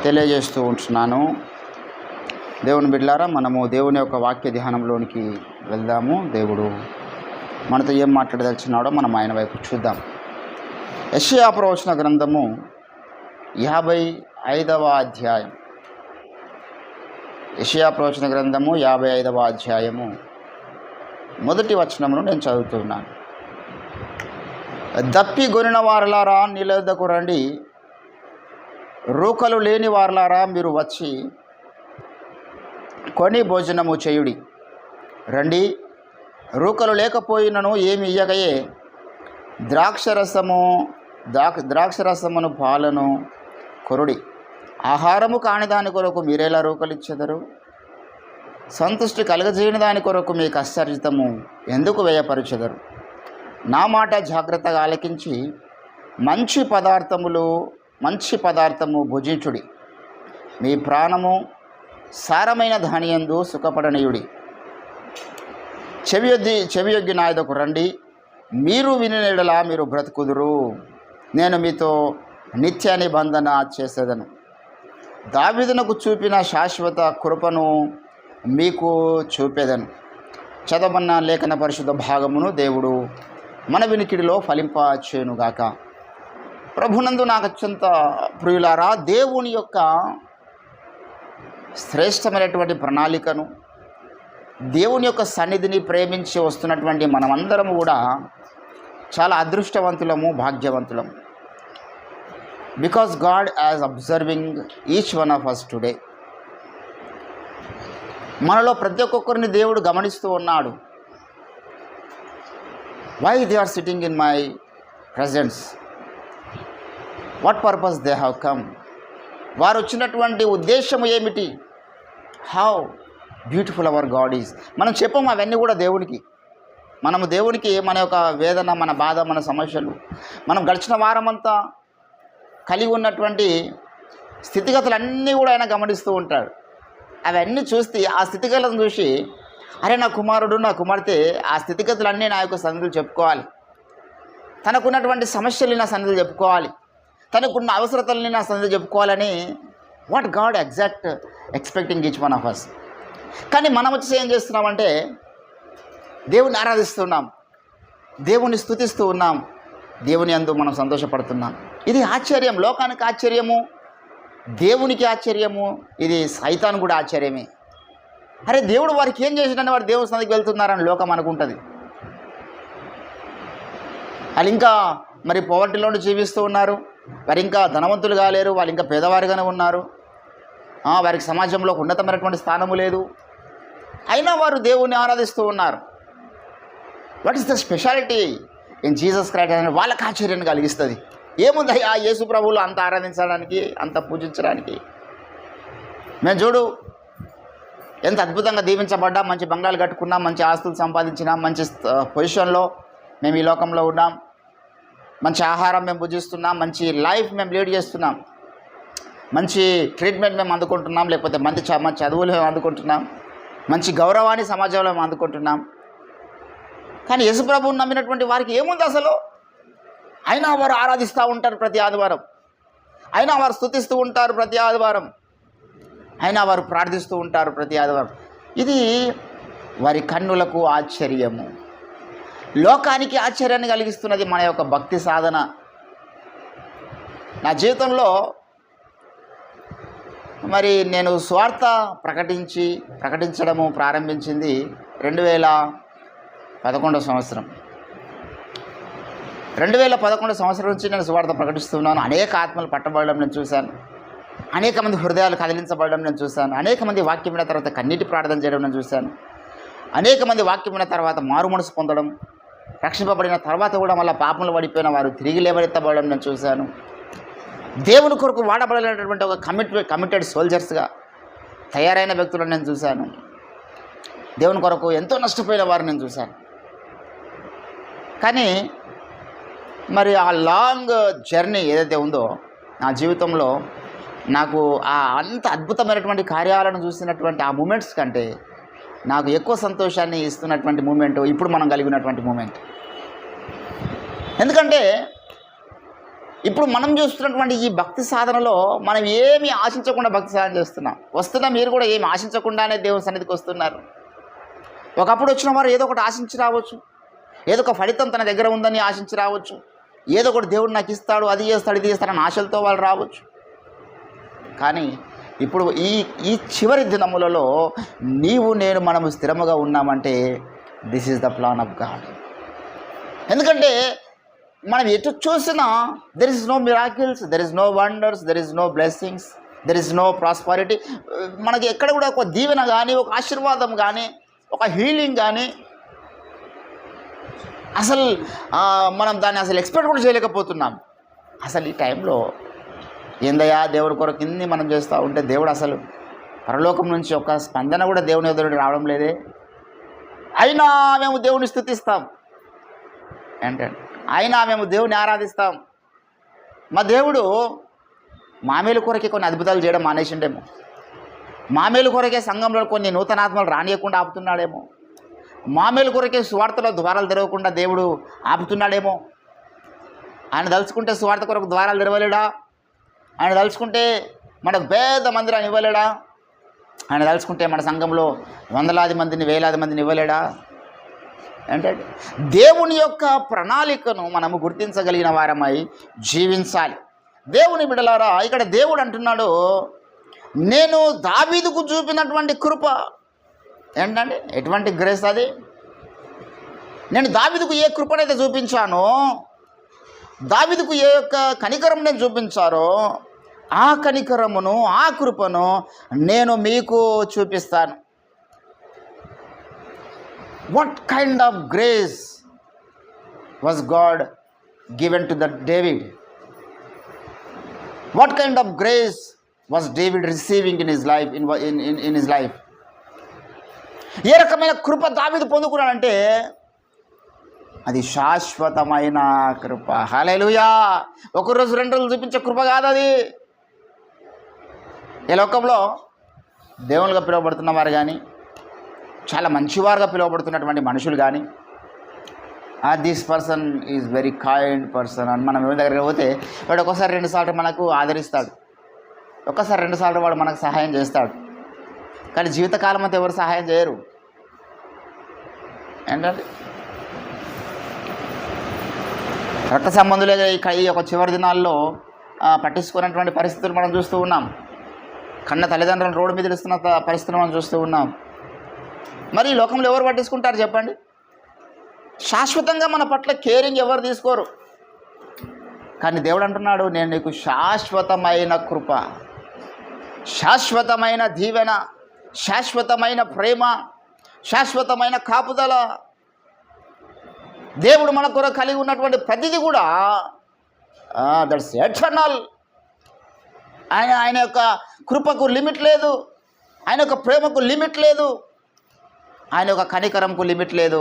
తెలియజేస్తూ ఉంటున్నాను. దేవుని బిడ్డలారా, మనము దేవుని యొక్క వాక్య ధ్యానంలోనికి వెళ్దాము. దేవుడు మనతో ఏం మాట్లాడదలిచినాడో మనం ఆయన వైపు చూద్దాం. యెషయా ప్రవచన గ్రంథము 55వ అధ్యాయం. యెషయా ప్రవచన గ్రంథము 55వ అధ్యాయము మొదటి వచనమును నేను చదువుతున్నాను. దప్పి గొనిన వారలారా నీళ్ళ వద్దకు రండి, రూకలు లేని వారలారా మీరు వచ్చి కొని భోజనము చేయుడి. రండి, రూకలు లేకపోయినను ఏమి ఇయ్యకయే ద్రాక్షరసమును పాలను కొరుడి. ఆహారము కాని దాని కొరకు మీరేలా రూకలు ఇచ్చెదరు? సంతుష్టి కలగజేయని దాని కొరకు మీ కష్టార్జితము ఎందుకు వ్యయపరచెదరు? నా మాట జాగ్రత్తగా ఆలకించి మంచి పదార్థము భుజించుడి. మీ ప్రాణము సారమైన ధాన్యందు సుఖపడనీయుడి. చెవియొగ్గి నా యొద్దకు రండి, మీరు వినిన యెడల మీరు బ్రతుకుదురు. నేను మీతో నిత్య నిబంధన చేసేదను. దావీదునకు చూపిన శాశ్వత కృపను మీకు చూపేదను. చదవన్న లేఖన పరిశుద్ధ భాగమును దేవుడు మన వినికిడిలో ఫలింపచేయునుగాక. ప్రభునందు నాకు అత్యంత ప్రియులారా, దేవుని యొక్క శ్రేష్టమైనటువంటి ప్రణాళికను, దేవుని యొక్క సన్నిధిని ప్రేమించి వస్తున్నటువంటి మనమందరము కూడా చాలా అదృష్టవంతులము, భాగ్యవంతులము. Because God as observing each one of us today. మనలో ప్రతి ఒక్కొక్కరిని దేవుడు గమనిస్తూ ఉన్నాడు. Why they are sitting in my presence, what purpose they have come, వారు వచ్చినటువంటి ఉద్దేశము ఏమిటి, how beautiful our God is. మనం చెప్పము అవన్నీ కూడా దేవునికి. మనము దేవునికి మన యొక్క వేదన, మన బాధ, మన సమస్యలు, మనం గడిచిన వారమంతా కలిగి ఉన్నటువంటి స్థితిగతులన్నీ కూడా ఆయన గమనిస్తూ ఉంటాడు. అవన్నీ చూస్తే ఆ స్థితిగతులను చూసి, అరే నా కుమారుడు, నా కుమార్తె ఆ స్థితిగతులన్నీ నా యొక్క సన్నిధిలో చెప్పుకోవాలి, తనకున్నటువంటి సమస్యలు నా సన్నిధిలో చెప్పుకోవాలి, తనకున్న అవసరతల్ని నా సన్నిధిలో చెప్పుకోవాలని what God exact expecting each one of us. కానీ మనం వచ్చి ఏం చేస్తున్నామంటే దేవుని ఆరాధిస్తున్నాం, దేవుని స్తుతిస్తూ ఉన్నాం, దేవుని యందు మనం సంతోషపడుతున్నాం. ఇది ఆశ్చర్యం, లోకానికి ఆశ్చర్యము, దేవునికి ఆశ్చర్యము, ఇది సైతాన్ కూడా ఆశ్చర్యమే. అరే దేవుడు వారికి ఏం చేసినని వారు దేవుని సన్నిధికి వెళ్తున్నారని లోకం అనుకుంటుంది. వాళ్ళు ఇంకా మరి పోవర్టీలోనే జీవిస్తూ ఉన్నారు, వారు ఇంకా ధనవంతులు కాలేరు, వాళ్ళు ఇంకా పేదవారిగానే ఉన్నారు, వారికి సమాజంలో ఉన్నతమైనటువంటి స్థానము లేదు, అయినా వారు దేవుణ్ణి ఆరాధిస్తూ ఉన్నారు. What is the speciality in Jesus Christ అని వాళ్ళకి ఆశ్చర్యాన్ని కలిగిస్తుంది. ఏముంది ఆ యేసు ప్రభువులు అంత ఆరాధించడానికి, అంత పూజించడానికి? మేము చూడు ఎంత అద్భుతంగా దీవించబడ్డాం, మంచి బంగాళాలు కట్టుకున్నాం, మంచి ఆస్తులు సంపాదించినాం, మంచి పొజిషన్లో మేము ఈ లోకంలో ఉన్నాం, మంచి ఆహారం మేము భుజిస్తున్నాం, మంచి లైఫ్ మేము లీడ్ చేస్తున్నాం, మంచి ట్రీట్మెంట్ మేము అందుకుంటున్నాం, లేకపోతే మంచి చదువులు మేము అందుకుంటున్నాం, మంచి గౌరవాన్ని సమాజంలో మేము అందుకుంటున్నాం. కానీ యేసుప్రభువుని నమ్మినటువంటి వారికి ఏముంది అసలు? అయినా వారు ఆరాధిస్తూ ఉంటారు ప్రతి ఆదివారం, అయినా వారు స్తుతిస్తూ ఉంటారు ప్రతి ఆదివారం, అయినా వారు ప్రార్థిస్తూ ఉంటారు ప్రతి ఆదివారం. ఇది వారి కన్నులకు ఆశ్చర్యము, లోకానికి ఆశ్చర్యాన్ని కలిగిస్తున్నది మన యొక్క భక్తి సాధన. నా జీవితంలో మరి నేను స్వార్థ ప్రకటించడము ప్రారంభించింది 2011 సంవత్సరం. 2011 సంవత్సరం నుంచి నేను సువార్త ప్రకటిస్తున్నాను. అనేక ఆత్మలు పట్టబడడం నేను చూశాను, అనేక మంది హృదయాలు కదిలించబడడం నేను చూశాను, అనేక మంది వాక్యం విన్న తర్వాత కన్నీటి ప్రార్థన చేయడం నేను చూశాను, అనేక మంది వాక్యం విన్న తర్వాత మారు మనసు పొందడం, రక్షింపబడిన తర్వాత కూడా మళ్ళీ పాపంలో పడిపోయిన వారు తిరిగి లేవనెత్తబడడం నేను చూశాను. దేవుని కొరకు వాడబడలేనటువంటి ఒక కమిటెడ్ సోల్జర్స్గా తయారైన వ్యక్తులను నేను చూశాను. దేవుని కొరకు ఎంతో నష్టపోయిన వారు నేను చూశాను. కానీ మరి ఆ లాంగ్ జర్నీ ఏదైతే ఉందో నా జీవితంలో, నాకు ఆ అంత అద్భుతమైనటువంటి కార్యాలను చూసినటువంటి ఆ మూమెంట్స్ కంటే నాకు ఎక్కువ సంతోషాన్ని ఇస్తున్నటువంటి మూమెంట్ ఇప్పుడు మనం కలిగినటువంటి మూమెంట్. ఎందుకంటే ఇప్పుడు మనం చూస్తున్నటువంటి ఈ భక్తి సాధనలో మనం ఏమి ఆశించకుండా భక్తి సాధన చేస్తున్నాం. వస్తున్నా మీరు కూడా ఏమి ఆశించకుండానే దేవుని సన్నిధికి వస్తున్నారు. ఒకప్పుడు వచ్చిన వారు ఏదో ఒకటి ఆశించి రావచ్చు, ఏదో ఒక ఫలితం తన దగ్గర ఉందని ఆశించి రావచ్చు, ఏదో ఒకటి దేవుడు నాకు ఇస్తాడు, అది చేస్తాడు, ఇది చేస్తాడని ఆశలతో వాళ్ళు రావచ్చు. కానీ ఇప్పుడు ఈ చివరి దినములలో నీవు నేను మనము స్థిరముగా ఉన్నామంటే this is the plan of God. ఎందుకంటే మనం ఎటు చూసినా there is no miracles, there is no wonders, there is no blessings, there is no prosperity. మనకి ఎక్కడ కూడా ఒక దీవెన కానీ, ఒక ఆశీర్వాదం కానీ, ఒక హీలింగ్ కానీ అసలు మనం దాన్ని అసలు ఎక్స్పెక్ట్ కూడా చేయలేకపోతున్నాం. అసలు ఈ టైంలో ఏందయ్యా దేవుడి కొరకు ఇన్ని మనం చేస్తూ ఉంటే దేవుడు అసలు పరలోకం నుంచి ఒక స్పందన కూడా దేవుని ఎదురు రావడం లేదే. అయినా మేము దేవుని స్తుతిస్తాం ఏంటంటే, అయినా మేము దేవుని ఆరాధిస్తాం. మా దేవుడు మామేలు కొరకే కొన్ని అద్భుతాలు చేయడం మానేసిండేమో, మామేలు కొరకే సంఘంలో కొన్ని నూతనాత్మలు రానియకుండా ఆపుతున్నాడేమో, మామేలు కొరకే సువార్తలో ద్వారాలు తెరవకుండా దేవుడు ఆపుతున్నాడేమో. ఆయన తలుచుకుంటే సువార్త కొరకు ద్వారాలు తెరవలేడా? ఆయన తలుచుకుంటే మనకు పేద మందిరాన్ని ఇవ్వలేడా? ఆయన తలుచుకుంటే మన సంఘంలో వందలాది మందిని, వేలాది మందిని ఇవ్వలేడా? ఏంటంటే దేవుని యొక్క ప్రణాళికను మనము గుర్తించగలిగిన వారమై జీవించాలి. దేవుని బిడ్డలారా, ఇక్కడ దేవుడు అంటున్నాడు, నేను దావీదుకు చూపినటువంటి కృప ఏంటంటే ఎటువంటి గ్రేస్ అది. నేను దావీదుకు ఏ కృపనైతే చూపించానో, దావీదుకు ఏ యొక్క కనికరం నేను చూపించారో, ఆ కనికరమును, ఆ కృపను నేను మీకు చూపిస్తాను. What kind of grace was God given to that David? What kind of grace was David receiving in his life? In his life? ఏ రకమైన కృప దావీదు పొందుకున్నాడంటే అది శాశ్వతమైన కృప. హల్లెలూయా. ఒకరోజు 2 రోజులు చూపించే కృప కాదు అది. ఈ లోకంలో దేవునిగా పిలువబడుతున్న వారు కానీ, చాలా మంచివారుగా పిలువబడుతున్నటువంటి మనుషులు కానీ, this person is very kind person అని మనం ఎవరి దగ్గరికి పోతే వాడు ఒకసారి 2 సార్లు మనకు ఆదరిస్తాడు, ఒక్కసారి 2 సార్లు వాడు మనకు సహాయం చేస్తాడు. కానీ జీవితకాలం అంతా ఎవరు సహాయం చేయరు. ఏంటంటే రక్త సంబంధులే ఈ యొక్క చివరి దినాల్లో పట్టించుకున్నటువంటి పరిస్థితులు మనం చూస్తూ ఉన్నాం. కన్న తల్లిదండ్రులను రోడ్డు మీద ఇస్తున్న పరిస్థితులు మనం చూస్తూ ఉన్నాం. మరి ఈ లోకంలో ఎవరు పట్టించుకుంటారు చెప్పండి? శాశ్వతంగా మన పట్ల కేరింగ్ ఎవరు తీసుకోరు. కానీ దేవుడు అంటున్నాడు, నేను నీకు శాశ్వతమైన కృప, శాశ్వతమైన దీవెన, శాశ్వతమైన ప్రేమ, శాశ్వతమైన కాపుదల. దేవుడు మన కొరకు కలిగి ఉన్నటువంటి ప్రతిదీ కూడా దట్స్ ఎటర్నల్. ఆయన యొక్క కృపకు లిమిట్ లేదు, ఆయన యొక్క ప్రేమకు లిమిట్ లేదు, ఆయన యొక్క కనికరంకు లిమిట్ లేదు,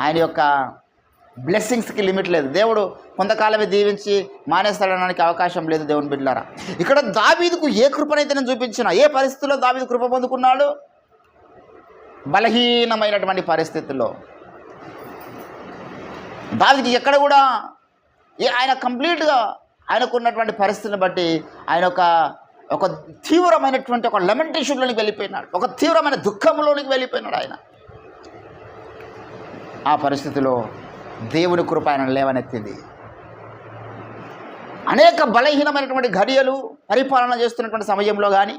ఆయన యొక్క బ్లెస్సింగ్స్కి లిమిట్ లేదు. దేవుడు కొంతకాలమే దీవించి మానేస్తాడనడానికి అవకాశం లేదు. దేవుని బిడ్డలారా, ఇక్కడ దావీదుకు ఏ కృపనైతే నేను చూపించిన, ఏ పరిస్థితుల్లో దావీదు కృప పొందుకున్నాడు? బలహీనమైనటువంటి పరిస్థితుల్లో దావీదుకి ఎక్కడ కూడా ఆయన కంప్లీట్గా ఆయనకున్నటువంటి పరిస్థితిని బట్టి ఆయన ఒక తీవ్రమైనటువంటి ఒక లెమెంటేషన్లోనికి వెళ్ళిపోయినాడు, ఒక తీవ్రమైన దుఃఖంలోనికి వెళ్ళిపోయినాడు ఆయన. ఆ పరిస్థితిలో దేవుని కృప ఆయన లేవనెత్తింది. అనేక బలహీనమైనటువంటి ఘడియలు పరిపాలన చేస్తున్నటువంటి సమయంలో కానీ,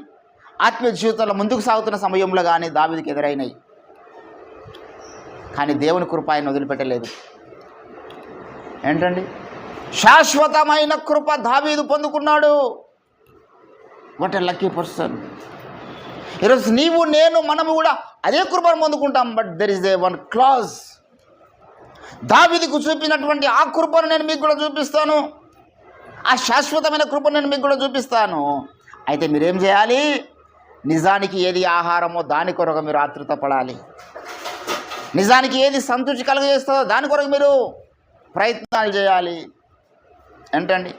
ఆత్మీయ జీవితంలో ముందుకు సాగుతున్న సమయంలో కానీ దావీదుకి ఎదురైనాయి. కానీ దేవుని కృప ఆయన వదిలిపెట్టలేదు. ఏంటండి, శాశ్వతమైన కృప దావీదు పొందుకున్నాడు. What a lucky person. ఈరోజు నీవు నేను మనము కూడా అదే కృపను పొందుకుంటాం. But there is a one clause. దావీదుకు చూపినటువంటి ఆ కృపను నేను మీకు కూడా చూపిస్తాను, ఆ శాశ్వతమైన కృపను నేను మీకు కూడా చూపిస్తాను. అయితే మీరేం చేయాలి? నిజానికి ఏది ఆహారమో దాని కొరకు మీరు ఆతృత పడాలి. నిజానికి ఏది సంతృప్తి కలుగజేస్తుందో దాని కొరకు మీరు ప్రయత్నాలు చేయాలి. ఏంటండి,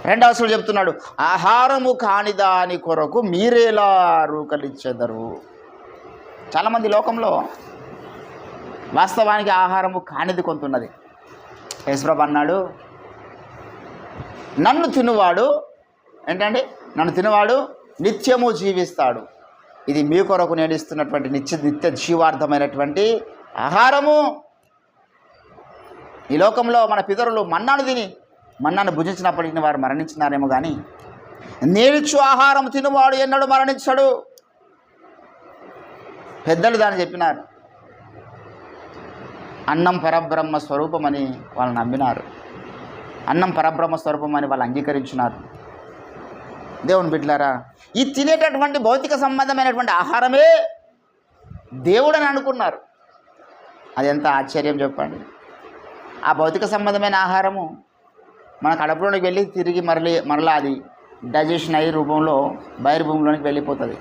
2వ వచనం చెప్తున్నాడు, ఆహారము కాని దాని కొరకు మీరేలా రూకలిచ్చెదరు. చాలామంది లోకంలో వాస్తవానికి ఆహారము కానిది కొంత ఉన్నది. యేసుప్రభు అన్నాడు, నన్ను తినువాడు ఏంటండి, నన్ను తినువాడు నిత్యము జీవిస్తాడు. ఇది మీ కొరకు నేను ఇస్తున్నటువంటి నిత్య జీవార్థమైనటువంటి ఆహారము. ఈ లోకంలో మన పితరులు మన్నాను భుజించినప్పటికీ వారు మరణించినారేమో కానీ నేనిచ్చు ఆహారం తినువాడు ఎన్నడూ మరణించడు. పెద్దలు దాన్ని చెప్పినారు. అన్నం పరబ్రహ్మ స్వరూపమని వాళ్ళు నమ్మినారు. అన్నం పరబ్రహ్మ స్వరూపమని వాళ్ళు అంగీకరించినారు. దేవుని బిడ్డలారా, ఈ తినేటటువంటి భౌతిక సంబంధమైనటువంటి ఆహారమే దేవుడని అనుకున్నారు. అది ఎంత ఆశ్చర్యం చెప్పండి. ఆ భౌతిక సంబంధమైన ఆహారము మన కడుపులోనికి వెళ్ళి తిరిగి మరలా అది డైజెషన్ అయ్యి రూపంలో బహిర్భూమిలోనికి వెళ్ళిపోతుంది.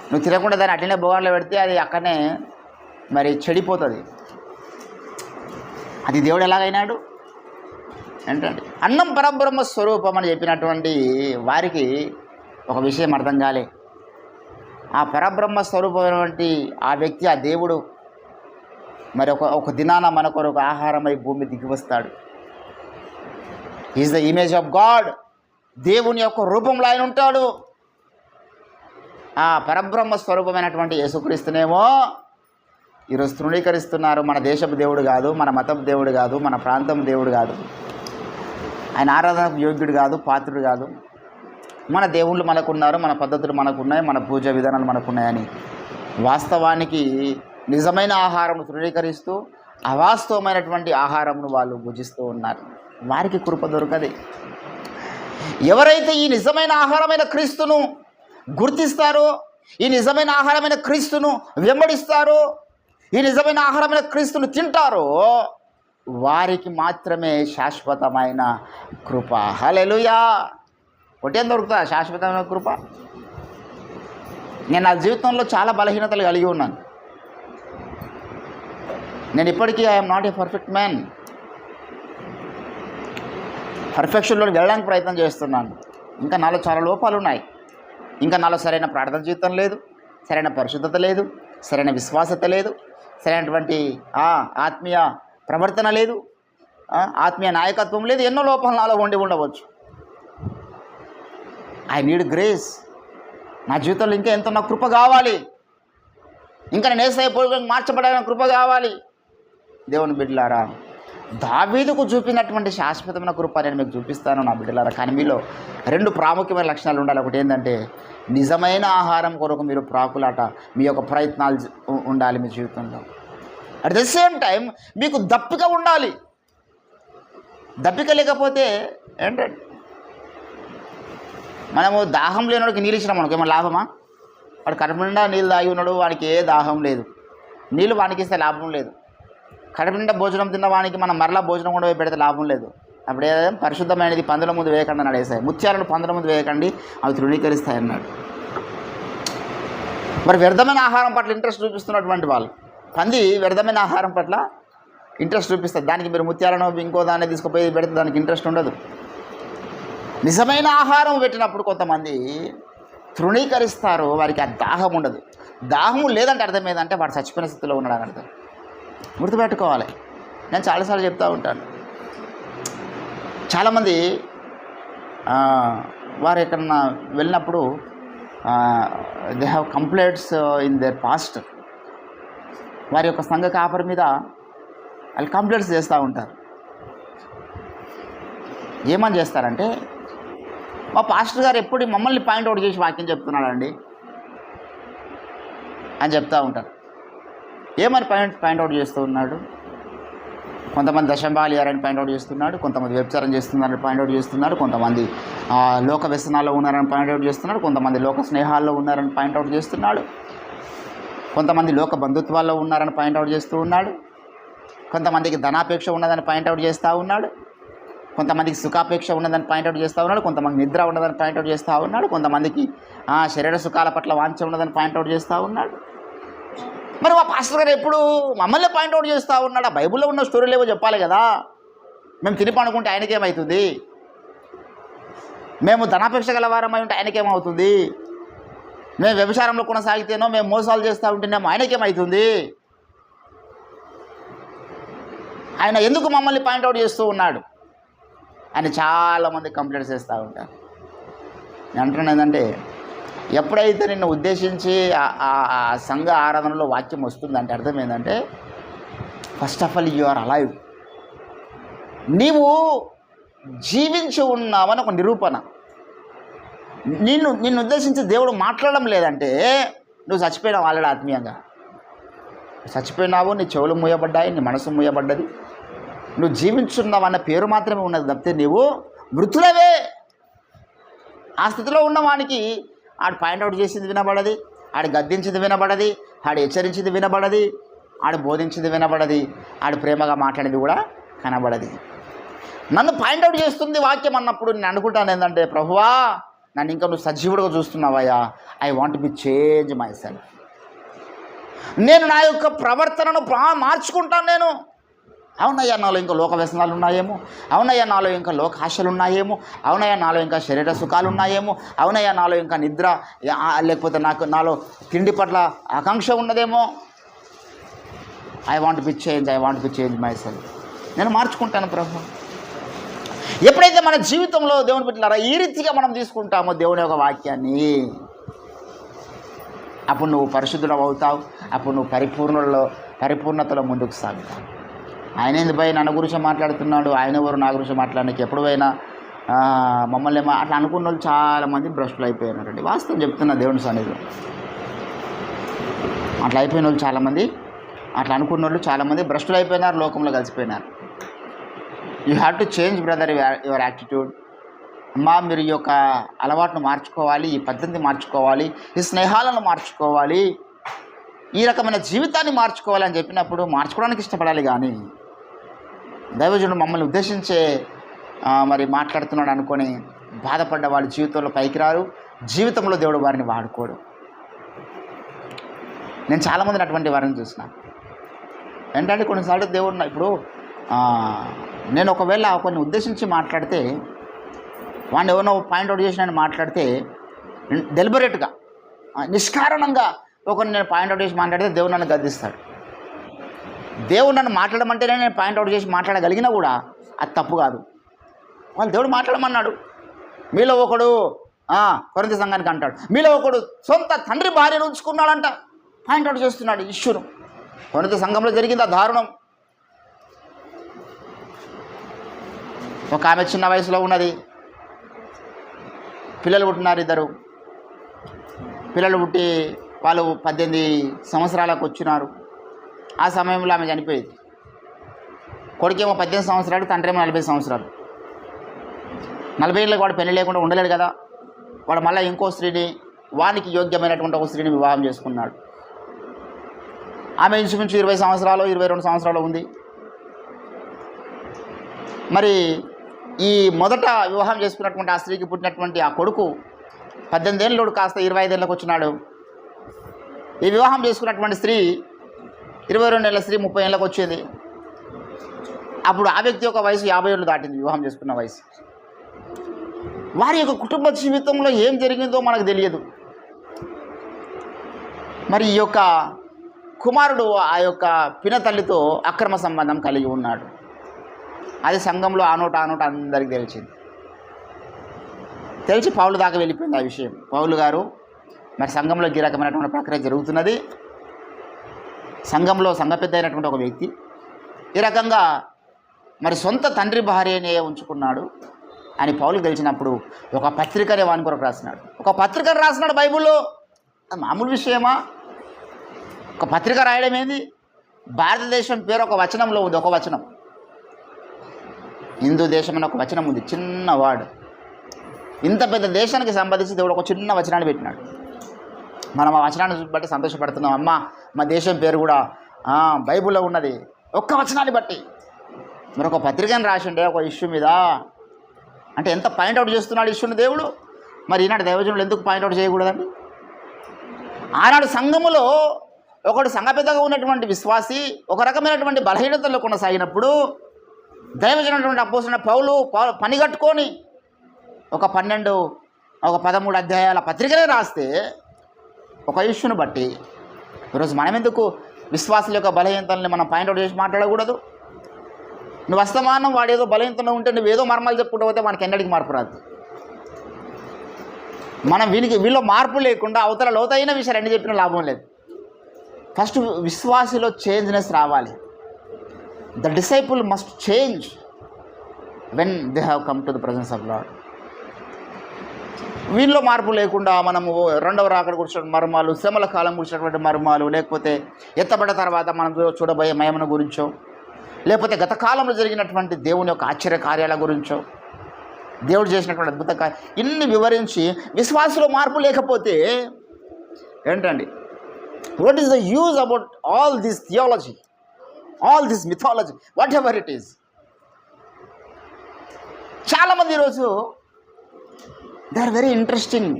నువ్వు తినకుండా దాన్ని అట్లనే భోగాల్లో పెడితే అది అక్కడనే మరి చెడిపోతుంది. అది దేవుడు ఎలాగైనాడు ఏంటంటే అన్నం పరబ్రహ్మ స్వరూపం అని చెప్పినటువంటి వారికి ఒక విషయం అర్థం కాలే. ఆ పరబ్రహ్మ స్వరూపమైనటువంటి ఆ వ్యక్తి, ఆ దేవుడు మరి ఒక దినాన మన కొరకు ఆహారమై భూమి దిగి వస్తాడు. Is the image of God. దేవుని యొక్క రూపంలో ఆయన ఉంటాడు. ఆ పరబ్రహ్మ స్వరూపమైనటువంటి యేసుక్రీస్తునేమో ఈరోజు తృణీకరిస్తున్నారు. మన దేశపు దేవుడు కాదు, మన మతపు దేవుడు కాదు, మన ప్రాంతం దేవుడు కాదు, ఆయన ఆరాధనకు యోగ్యుడు కాదు, పాత్రుడు కాదు. మన దేవుళ్ళు మనకున్నారు, మన పద్ధతులు మనకున్నాయి, మన పూజ విధానాలు మనకున్నాయని వాస్తవానికి నిజమైన ఆహారం తృణీకరిస్తూ అవాస్తవమైనటువంటి ఆహారంను వాళ్ళు భుజిస్తూ ఉన్నారు. వారికి కృప దొరకది. ఎవరైతే ఈ నిజమైన ఆహారమైన క్రీస్తును గుర్తిస్తారో, ఈ నిజమైన ఆహారమైన క్రీస్తును వెంబడిస్తారో, ఈ నిజమైన ఆహారమైన క్రీస్తును తింటారో వారికి మాత్రమే శాశ్వతమైన కృప. హల్లెలూయా. ఒకటేం దొరుకుతుందా శాశ్వతమైన కృప? నేను నా జీవితంలో చాలా బలహీనతలు కలిగి ఉన్నాను. నేను ఇప్పటికీ I'm not a perfect man. పర్ఫెక్షన్లోకి వెళ్ళడానికి ప్రయత్నం చేస్తున్నాను. ఇంకా నాలో చాలా లోపాలు ఉన్నాయి. ఇంకా నాలో సరైన ప్రార్థన జీవితం లేదు, సరైన పరిశుద్ధత లేదు, సరైన విశ్వాసత లేదు, సరైనటువంటి ఆత్మీయ ప్రవర్తన లేదు, ఆత్మీయ నాయకత్వం లేదు. ఎన్నో లోపాలు నాలో ఉండవచ్చు. I need grace. నా జీవితంలో ఇంకా ఎంతో నాకు కృప కావాలి. ఇంకా నేను యేసయ్య పోలికగా మార్చబడాలని కృప కావాలి. దేవుని బిడ్డలారా, దావీదుకు చూపినటువంటి శాశ్వతమైన కృప నేను మీకు చూపిస్తాను నా బిడ్డలారా. కానీ మీలో రెండు ప్రాముఖ్యమైన లక్షణాలు ఉండాలి. ఒకటి ఏంటంటే నిజమైన ఆహారం కొరకు మీరు ప్రాకులాట, మీ యొక్క ప్రయత్నాలు ఉండాలి మీ జీవితంలో. అట్ ద సేమ్ టైం మీకు దప్పిక ఉండాలి. దప్పిక లేకపోతే ఏంటంటే మనము దాహం లేనివాడికి నీళ్ళు ఇచ్చినాం మనకు ఏమైనా లాభమా? వాడు కడుపు నిండా నీళ్ళు తాగి ఉన్నాడు, వానికి ఏ దాహం లేదు. నీళ్ళు వానికి ఇస్తే లాభం లేదు. కడుపు నిండా భోజనం తిన్న వానికి మనం మరలా భోజనం కూడా పెడితే లాభం లేదు. అప్పుడు ఏదైనా పరిశుద్ధమైనది పందుల ముందు వేయకండి అన్నాడు యేసయ్య. ముత్యాలను పందుల ముందు వేయకండి, అవి తృణీకరిస్తాయి అన్నాడు. మరి వ్యర్థమైన ఆహారం పట్ల ఇంట్రెస్ట్ చూపిస్తున్నటువంటి వాళ్ళు, పంది వ్యర్థమైన ఆహారం పట్ల ఇంట్రెస్ట్ చూపిస్తుంది. దానికి మీరు ముత్యాలను ఇంకో దాన్ని తీసుకుపోయి పెడితే దానికి ఇంట్రెస్ట్ ఉండదు. నిజమైన ఆహారం పెట్టినప్పుడు కొంతమంది తృణీకరిస్తారు. వారికి ఆ దాహం ఉండదు. దాహం లేదంటే అర్థం ఏంటంటే వాడు చచ్చిపోయిన స్థితిలో ఉన్నాడు అని అర్థం. గుర్తుపెట్టుకోవాలి. నేను చాలాసార్లు చెప్తూ ఉంటాను. చాలామంది వారు ఎక్కడన్నా వెళ్ళినప్పుడు they have complaints in there past. వారి యొక్క సంఘ కాపరి మీద వాళ్ళు కంప్లైంట్స్ చేస్తూ ఉంటారు. ఏమని చేస్తారంటే, మా పాస్టర్ గారు ఎప్పుడు మమ్మల్ని పాయింట్అవుట్ చేసి వాక్యం చెప్తున్నాడండి అని చెప్తూ ఉంటారు. ఏమని పాయింట్అవుట్ చేస్తూ ఉన్నాడు? కొంతమంది దశంబాలు ఇయ్యారని పాయింట్అవుట్ చేస్తున్నాడు, కొంతమంది వ్యభిచారం చేస్తున్నారని పాయింట్అవుట్ చేస్తున్నాడు, కొంతమంది లోక వ్యసనాల్లో ఉన్నారని పాయింట్అవుట్ చేస్తున్నాడు, కొంతమంది లోక స్నేహాల్లో ఉన్నారని పాయింట్అవుట్ చేస్తున్నాడు, కొంతమంది లోక బంధుత్వాల్లో ఉన్నారని పాయింట్అవుట్ చేస్తూ ఉన్నాడు, కొంతమందికి ధనాపేక్ష ఉన్నదని పాయింట్అవుట్ చేస్తూ ఉన్నాడు, కొంతమందికి సుఖాపేక్ష ఉన్నదని పాయింట్అవుట్ చేస్తూ ఉన్నాడు, కొంతమంది నిద్ర ఉన్నదని పాయింట్అవుట్ చేస్తూ ఉన్నాడు, కొంతమందికి శరీర సుఖాల పట్ల వాంఛ ఉన్నదని పాయింట్అవుట్ చేస్తూ ఉన్నాడు. మరి మా పాస్టర్ గారు ఎప్పుడు మమ్మల్ని పాయింట్అవుట్ చేస్తూ ఉన్నాడు? ఆ బైబిల్లో ఉన్న స్టోరీలు ఏవో చెప్పాలి కదా. మేము తిని పనుకుంటే ఆయనకేమవుతుంది? మేము ధనాపేక్ష గలవారమై ఉంటే ఆయనకేమవుతుంది? మేము వ్యభిచారంలో కొనసాగితేనో, మేము మోసాలు చేస్తూ ఉంటేనేమో ఆయనకేమవుతుంది? ఆయన ఎందుకు మమ్మల్ని పాయింట్అవుట్ చేస్తూ ఉన్నాడు? అని చాలామంది కంప్లైంట్స్ చేస్తూ ఉంటారు. నేను అంటున్నాను ఏంటంటే, ఎప్పుడైతే నిన్ను ఉద్దేశించి ఆ సంఘ ఆరాధనలో వాక్యం వస్తుందంటే అర్థం ఏంటంటే, first of all you are alive, నీవు జీవించి ఉన్నావని ఒక నిరూపణ. నిన్ను ఉద్దేశించి దేవుడు మాట్లాడడం లేదంటే నువ్వు చచ్చిపోయినావు ఆల్రెడీ ఆత్మీయంగా. చచ్చిపోయినావు, నీ చెవులు మూయబడ్డాయి, నీ మనసు మూయబడ్డది, నువ్వు జీవించున్నావు అన్న పేరు మాత్రమే ఉన్నది తప్పితే నీవు మృతులవే. ఆ స్థితిలో ఉన్నవానికి ఆడు పాయింట్అవుట్ చేసింది వినబడది, ఆడు గద్దించింది వినబడది, ఆడు హెచ్చరించింది వినబడది, ఆడు బోధించింది వినబడది, ఆడు ప్రేమగా మాట్లాడేది కూడా కనబడది. నన్ను పాయింట్అవుట్ చేస్తుంది వాక్యం అన్నప్పుడు నేను అనుకుంటాను ఏంటంటే, ప్రభువా నన్ను ఇంకా నువ్వు సజీవుడిగా చూస్తున్నావయ్యా, I want be change myself. నేను నా యొక్క ప్రవర్తనను మార్చుకుంటాను. నేను అవునయ్యా నాలో ఇంకా లోక వ్యసనాలు ఉన్నాయేమో, అవునయ్యా నాలో ఇంకా లోక ఆశలు ఉన్నాయేమో, అవునయ్యా నాలో ఇంకా శరీర సుఖాలు ఉన్నాయేమో, అవునయ్యా నాలో ఇంకా నిద్ర లేకపోతే నాలో తిండి పట్ల ఆకాంక్ష ఉన్నదేమో. I want be change myself. నేను మార్చుకుంటాను ప్రభు. ఎప్పుడైతే మన జీవితంలో దేవుని బిడ్డలారా ఈ రీతిగా మనం తీసుకుంటామో దేవుని యొక్క వాక్యాన్ని, అప్పుడు నువ్వు పరిశుద్ధుడు అవుతావు, అప్పుడు నువ్వు పరిపూర్ణతలో ముందుకు సాగుతావు. ఆయన ఎందుపై నన్ను గురించి మాట్లాడుతున్నాడు, ఆయన ఎవరు నా గురించి మాట్లాడడానికి, ఎప్పుడు పోయినా మమ్మల్ని అట్లా అనుకున్న వాళ్ళు చాలామంది భ్రష్టులు అయిపోయినారండి. వాస్తవం చెప్తున్నా దేవుని సన్నిధిలో. అట్లా అయిపోయిన వాళ్ళు చాలామంది, అట్లా అనుకున్న వాళ్ళు చాలామంది భ్రష్టులు అయిపోయినారు, లోకంలో కలిసిపోయినారు. You have to change brother your attitude. అమ్మా మీరు ఈ యొక్క అలవాటును మార్చుకోవాలి, ఈ పద్ధతిని మార్చుకోవాలి, ఈ స్నేహాలను మార్చుకోవాలి, ఈ రకమైన జీవితాన్ని మార్చుకోవాలి అని చెప్పినప్పుడు మార్చుకోవడానికి ఇష్టపడాలి. కానీ దైవజనుడు మమ్మల్ని ఉద్దేశించే మరి మాట్లాడుతున్నాడు అనుకొని బాధపడ్డ వాళ్ళ జీవితంలో పైకి రారు, జీవితంలో దేవుడు వారిని వాడుకోడు. నేను చాలామందిని అటువంటి వారిని చూసిన. ఏంటంటే కొన్నిసార్లు దేవుడు ఇప్పుడు నేను ఒకవేళ కొన్ని ఉద్దేశించి మాట్లాడితే, వాడిని ఎవరినో పాయింట్అవుట్ చేసినని మాట్లాడితే డెలిబరేట్గా నిష్కారణంగా ఒకరిని నేను పాయింట్అవుట్ చేసి మాట్లాడితే దేవుడు నన్ను గద్దిస్తాడు. దేవుడు నన్ను మాట్లాడమంటేనే నేను పాయింట్అవుట్ చేసి మాట్లాడగలిగినా కూడా అది తప్పు కాదు. వాళ్ళు దేవుడు మాట్లాడమన్నాడు. మీలో ఒకడు కొరింథీ సంఘానికి అంటాడు, మీలో ఒకడు సొంత తండ్రి భార్యను ఉంచుకున్నాడంట, పాయింట్అవుట్ చేస్తున్నాడు ఇష్యూను. కొరింథీ సంఘంలో జరిగింది ఆ దారుణం. ఒక ఆమె చిన్న వయసులో ఉన్నది, పిల్లలు పుట్టినారు, 2 పిల్లలు పుట్టి వాళ్ళు 18 సంవత్సరాలకు వచ్చినారు. ఆ సమయంలో ఆమె చనిపోయేది. కొడుకేమో 18 సంవత్సరాలు, తండ్రి ఏమో 40 సంవత్సరాలు. 40 ఏళ్ళకి వాడు పెళ్లి లేకుండా ఉండలేడు కదా. వాడు మళ్ళీ ఇంకో స్త్రీని, వానికి యోగ్యమైనటువంటి ఒక స్త్రీని వివాహం చేసుకున్నాడు. ఆమె ఇంచుమించు 20 సంవత్సరాలు 22 సంవత్సరాలు ఉంది. మరి ఈ మొదట వివాహం చేసుకున్నటువంటి ఆ స్త్రీకి పుట్టినటువంటి ఆ కొడుకు 18 ఏళ్ళోడు కాస్త 25 ఏళ్ళకి వచ్చినాడు. ఈ వివాహం చేసుకున్నటువంటి స్త్రీ 22 ఏళ్ళ స్త్రీ 30 ఏళ్ళకి వచ్చేది. అప్పుడు ఆ వ్యక్తి యొక్క వయసు 50 ఏళ్ళు దాటింది, వివాహం చేసుకున్న వయసు. వారి యొక్క కుటుంబ జీవితంలో ఏం జరిగిందో మనకు తెలియదు. మరి ఈ యొక్క కుమారుడు ఆ యొక్క పినతల్లితో అక్రమ సంబంధం కలిగి ఉన్నాడు. అది సంఘంలో ఆ నోట అందరికీ తెలిసి పౌలు దాకా వెళ్ళిపోయింది ఆ విషయం. పౌలు గారు మరి సంఘంలో ఈ రకమైనటువంటి ప్రక్రియ జరుగుతున్నది, సంఘంలో సంఘ పెద్ద అయినటువంటి ఒక వ్యక్తి ఈ రకంగా మరి సొంత తండ్రి భార్యనే ఉంచుకున్నాడు అని పౌలుకు తెలిసినప్పుడు ఒక పత్రికనే వాని కొరకు రాసినాడు. ఒక పత్రికను రాసినాడు బైబిల్లో. మామూలు విషయమా? ఒక పత్రిక రాయడం ఏంది? భారతదేశం పేరు ఒక వచనంలో ఉంది, ఒక వచనం. హిందూ దేశం అని ఒక వచనం ఉంది, చిన్న వాడు. ఇంత పెద్ద దేశానికి సంబంధించి దేవుడు ఒక చిన్న వచనాన్ని పెట్టినాడు. మనం ఆ వచనాన్ని బట్టి సంతోషపడుతున్నాం. అమ్మ మా దేశం పేరు కూడా బైబిల్లో ఉన్నది, ఒక్క వచనాన్ని బట్టి. మరొక పత్రికను రాసిండే ఒక ఇష్యూ మీద, అంటే ఎంత పాయింట్అవుట్ చేస్తున్నాడు ఇష్యూని దేవుడు. మరి ఈనాడు దైవజనులు ఎందుకు పాయింట్అవుట్ చేయకూడదండి? ఆనాడు సంఘములో ఒకడు సంఘ పెద్దగా ఉన్నటువంటి విశ్వాసి ఒక రకమైనటువంటి బలహీనతలో కొనసాగినప్పుడు దైవజనుడు అపోస్తలుడైన పౌలు పని కట్టుకొని ఒక 12 ఒక 13 అధ్యాయాల పత్రికనే రాస్తే ఒక ఇష్యూను బట్టి ఈరోజు మనం ఎందుకు విశ్వాసుల యొక్క బలహీనతల్ని మనం పాయింట్అవుట్ చేసి మాట్లాడకూడదు? నువ్వు అస్తమానం వాడు ఏదో బలహీనతలో ఉంటే నువ్వేదో మర్మాలు చెప్పుకుంటూ పోతే మనకి ఎన్నడికి మార్పు రాదు. మనం వీళ్ళు మార్పు లేకుండా అవతల లోతైన విషయాలు ఎన్ని చెప్పినా లాభం లేదు. ఫస్ట్ విశ్వాసిలో చేంజ్నెస్ రావాలి. The disciple must change when they have come to the presence of lord. వీళ్ళలో మార్పు లేకుండా మనము రెండవ రాకడ కూర్చున్న మర్మాలు, శ్రమల కాలం కూర్చున్నటువంటి మర్మాలు, లేకపోతే ఎత్తబడ్డ తర్వాత మనం చూడబోయే మహిమను గురించో, లేకపోతే గత కాలంలో జరిగినటువంటి దేవుని యొక్క ఆశ్చర్య కార్యాల గురించో, దేవుడు చేసినటువంటి అద్భుత ఇన్ని వివరించి విశ్వాసంలో మార్పు లేకపోతే ఏంటండి, what is the use about all this theology, all this mythology, whatever it is. చాలామంది ఈరోజు they are very interesting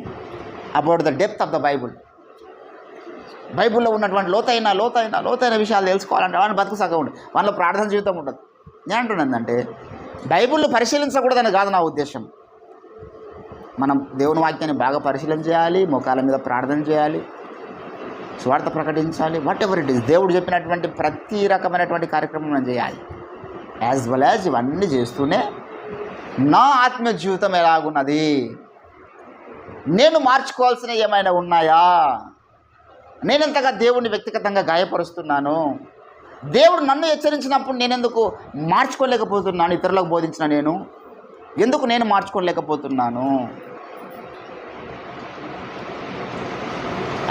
about the depth of the Bible. బైబుల్లో ఉన్నటువంటి లోతైన విషయాలు తెలుసుకోవాలంటే వాళ్ళని బతుకు సగం ఉండదు, వాళ్ళ ప్రార్థన జీవితం ఉండదు. నేను అంటున్నానంటే బైబుల్ని పరిశీలించకూడదని కాదు నా ఉద్దేశం. మనం దేవుని వాక్యాన్ని బాగా పరిశీలన చేయాలి, మోకాల మీద ప్రార్థన చేయాలి, స్వార్థ ప్రకటించాలి, వాట్ ఎవర్ ఇట్ ఈస్. దేవుడు చెప్పినటువంటి ప్రతి రకమైనటువంటి కార్యక్రమం మనం చేయాలి. యాజ్ వెల్ యాజ్ ఇవన్నీ చేస్తూనే నా ఆత్మీయ జీవితం ఎలాగున్నది, నేను మార్చుకోవాల్సినవి ఏమైనా ఉన్నాయా, నేనెంతగా దేవుడిని వ్యక్తిగతంగా గాయపరుస్తున్నాను, దేవుడు నన్ను హెచ్చరించినప్పుడు నేనెందుకు మార్చుకోలేకపోతున్నాను, ఇతరులకు బోధించిన ఎందుకు నేను మార్చుకోలేకపోతున్నాను.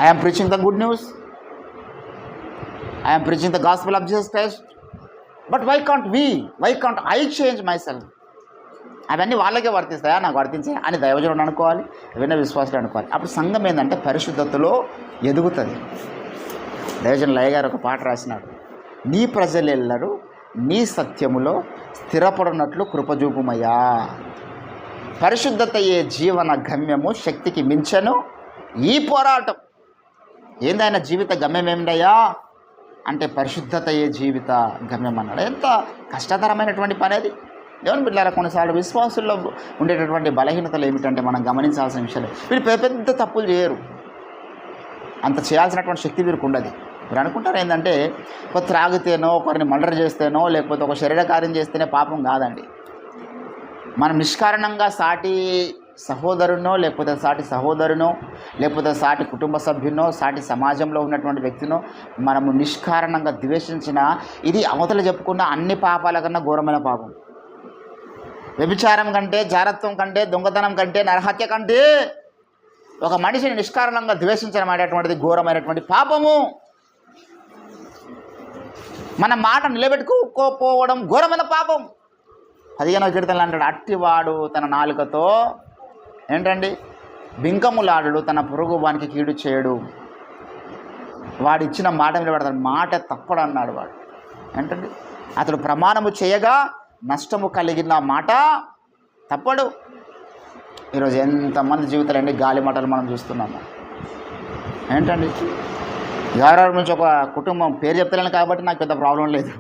I am preaching the good news, I am preaching the gospel of Jesus Christ, but why can't I change myself? అవన్నీ వాళ్ళకే వర్తిస్తాయా, నాకు వర్తించాయి అని దైవజనుడు అనుకోవాలి, ఏవైనా విశ్వాసులు అనుకోవాలి. అప్పుడు సంఘం ఏంటంటే పరిశుద్ధతలో ఎదుగుతుంది. దైవజనుడు లయ గారు ఒక పాట రాసినాడు, నీ ప్రజలెల్లరూ నీ సత్యములో స్థిరపడినట్లు కృపజూపుమయ్యా. పరిశుద్ధతయే జీవన గమ్యము, శక్తికి మించను ఈ పోరాటం. ఏందైన జీవిత గమ్యం ఏమిటయ్యా అంటే పరిశుద్ధతయే జీవిత గమ్యం అన్నాడు. ఎంత కష్టతరమైనటువంటి పని అది. దేవుని బిడ్డలారా, కొన్నిసార్లు విశ్వాసుల్లో ఉండేటటువంటి బలహీనతలు ఏమిటంటే మనం గమనించాల్సిన విషయాలు, వీళ్ళు పెద్ద తప్పులు చేయరు, అంత చేయాల్సినటువంటి శక్తి వీరికి ఉండదు. మీరు అనుకుంటారు ఏంటంటే ఒక త్రాగితేనో, ఒకరిని మర్డర్ చేస్తేనో, లేకపోతే ఒక శరీర కార్యం చేస్తేనే పాపం కాదండి. మనం నిష్కారణంగా సాటి సహోదరునో, లేకపోతే సాటి సహోదరునో, లేకపోతే సాటి కుటుంబ సభ్యునో, సాటి సమాజంలో ఉన్నటువంటి వ్యక్తినో మనము నిష్కారణంగా ద్వేషించిన ఇది అవతల చెప్పుకున్న అన్ని పాపాల కన్నా ఘోరమైన పాపం. వ్యభిచారం కంటే, జారత్వం కంటే, దొంగతనం కంటే, నరహత్య కంటే ఒక మనిషిని నిష్కారణంగా ద్వేషించడం అనేటువంటిది ఘోరమైనటువంటి పాపము. మన మాట నిలబెట్టుకోకపోవడం ఘోరమైన పాపం. 15వ కీర్తనలు అంటాడు, అట్టివాడు తన నాలుకతో ఏంటండి బింకములాడు, తన పొరుగు వానికి కీడు చేయడు. వాడు ఇచ్చిన మాట నిలబడతాడు, మాట తప్పడు అన్నాడు వాడు. ఏంటండి, అతడు ప్రమాణము చేయగా నష్టము కలిగిన మాట తప్పడు. ఈరోజు ఎంతమంది జీవితాలండి గాలి మాటలు మనం చూస్తున్నాము. ఏంటండి, ఎవరెవరి నుంచి ఒక కుటుంబం పేరు చెప్తలేను కాబట్టి నాకు పెద్ద ప్రాబ్లం లేదు,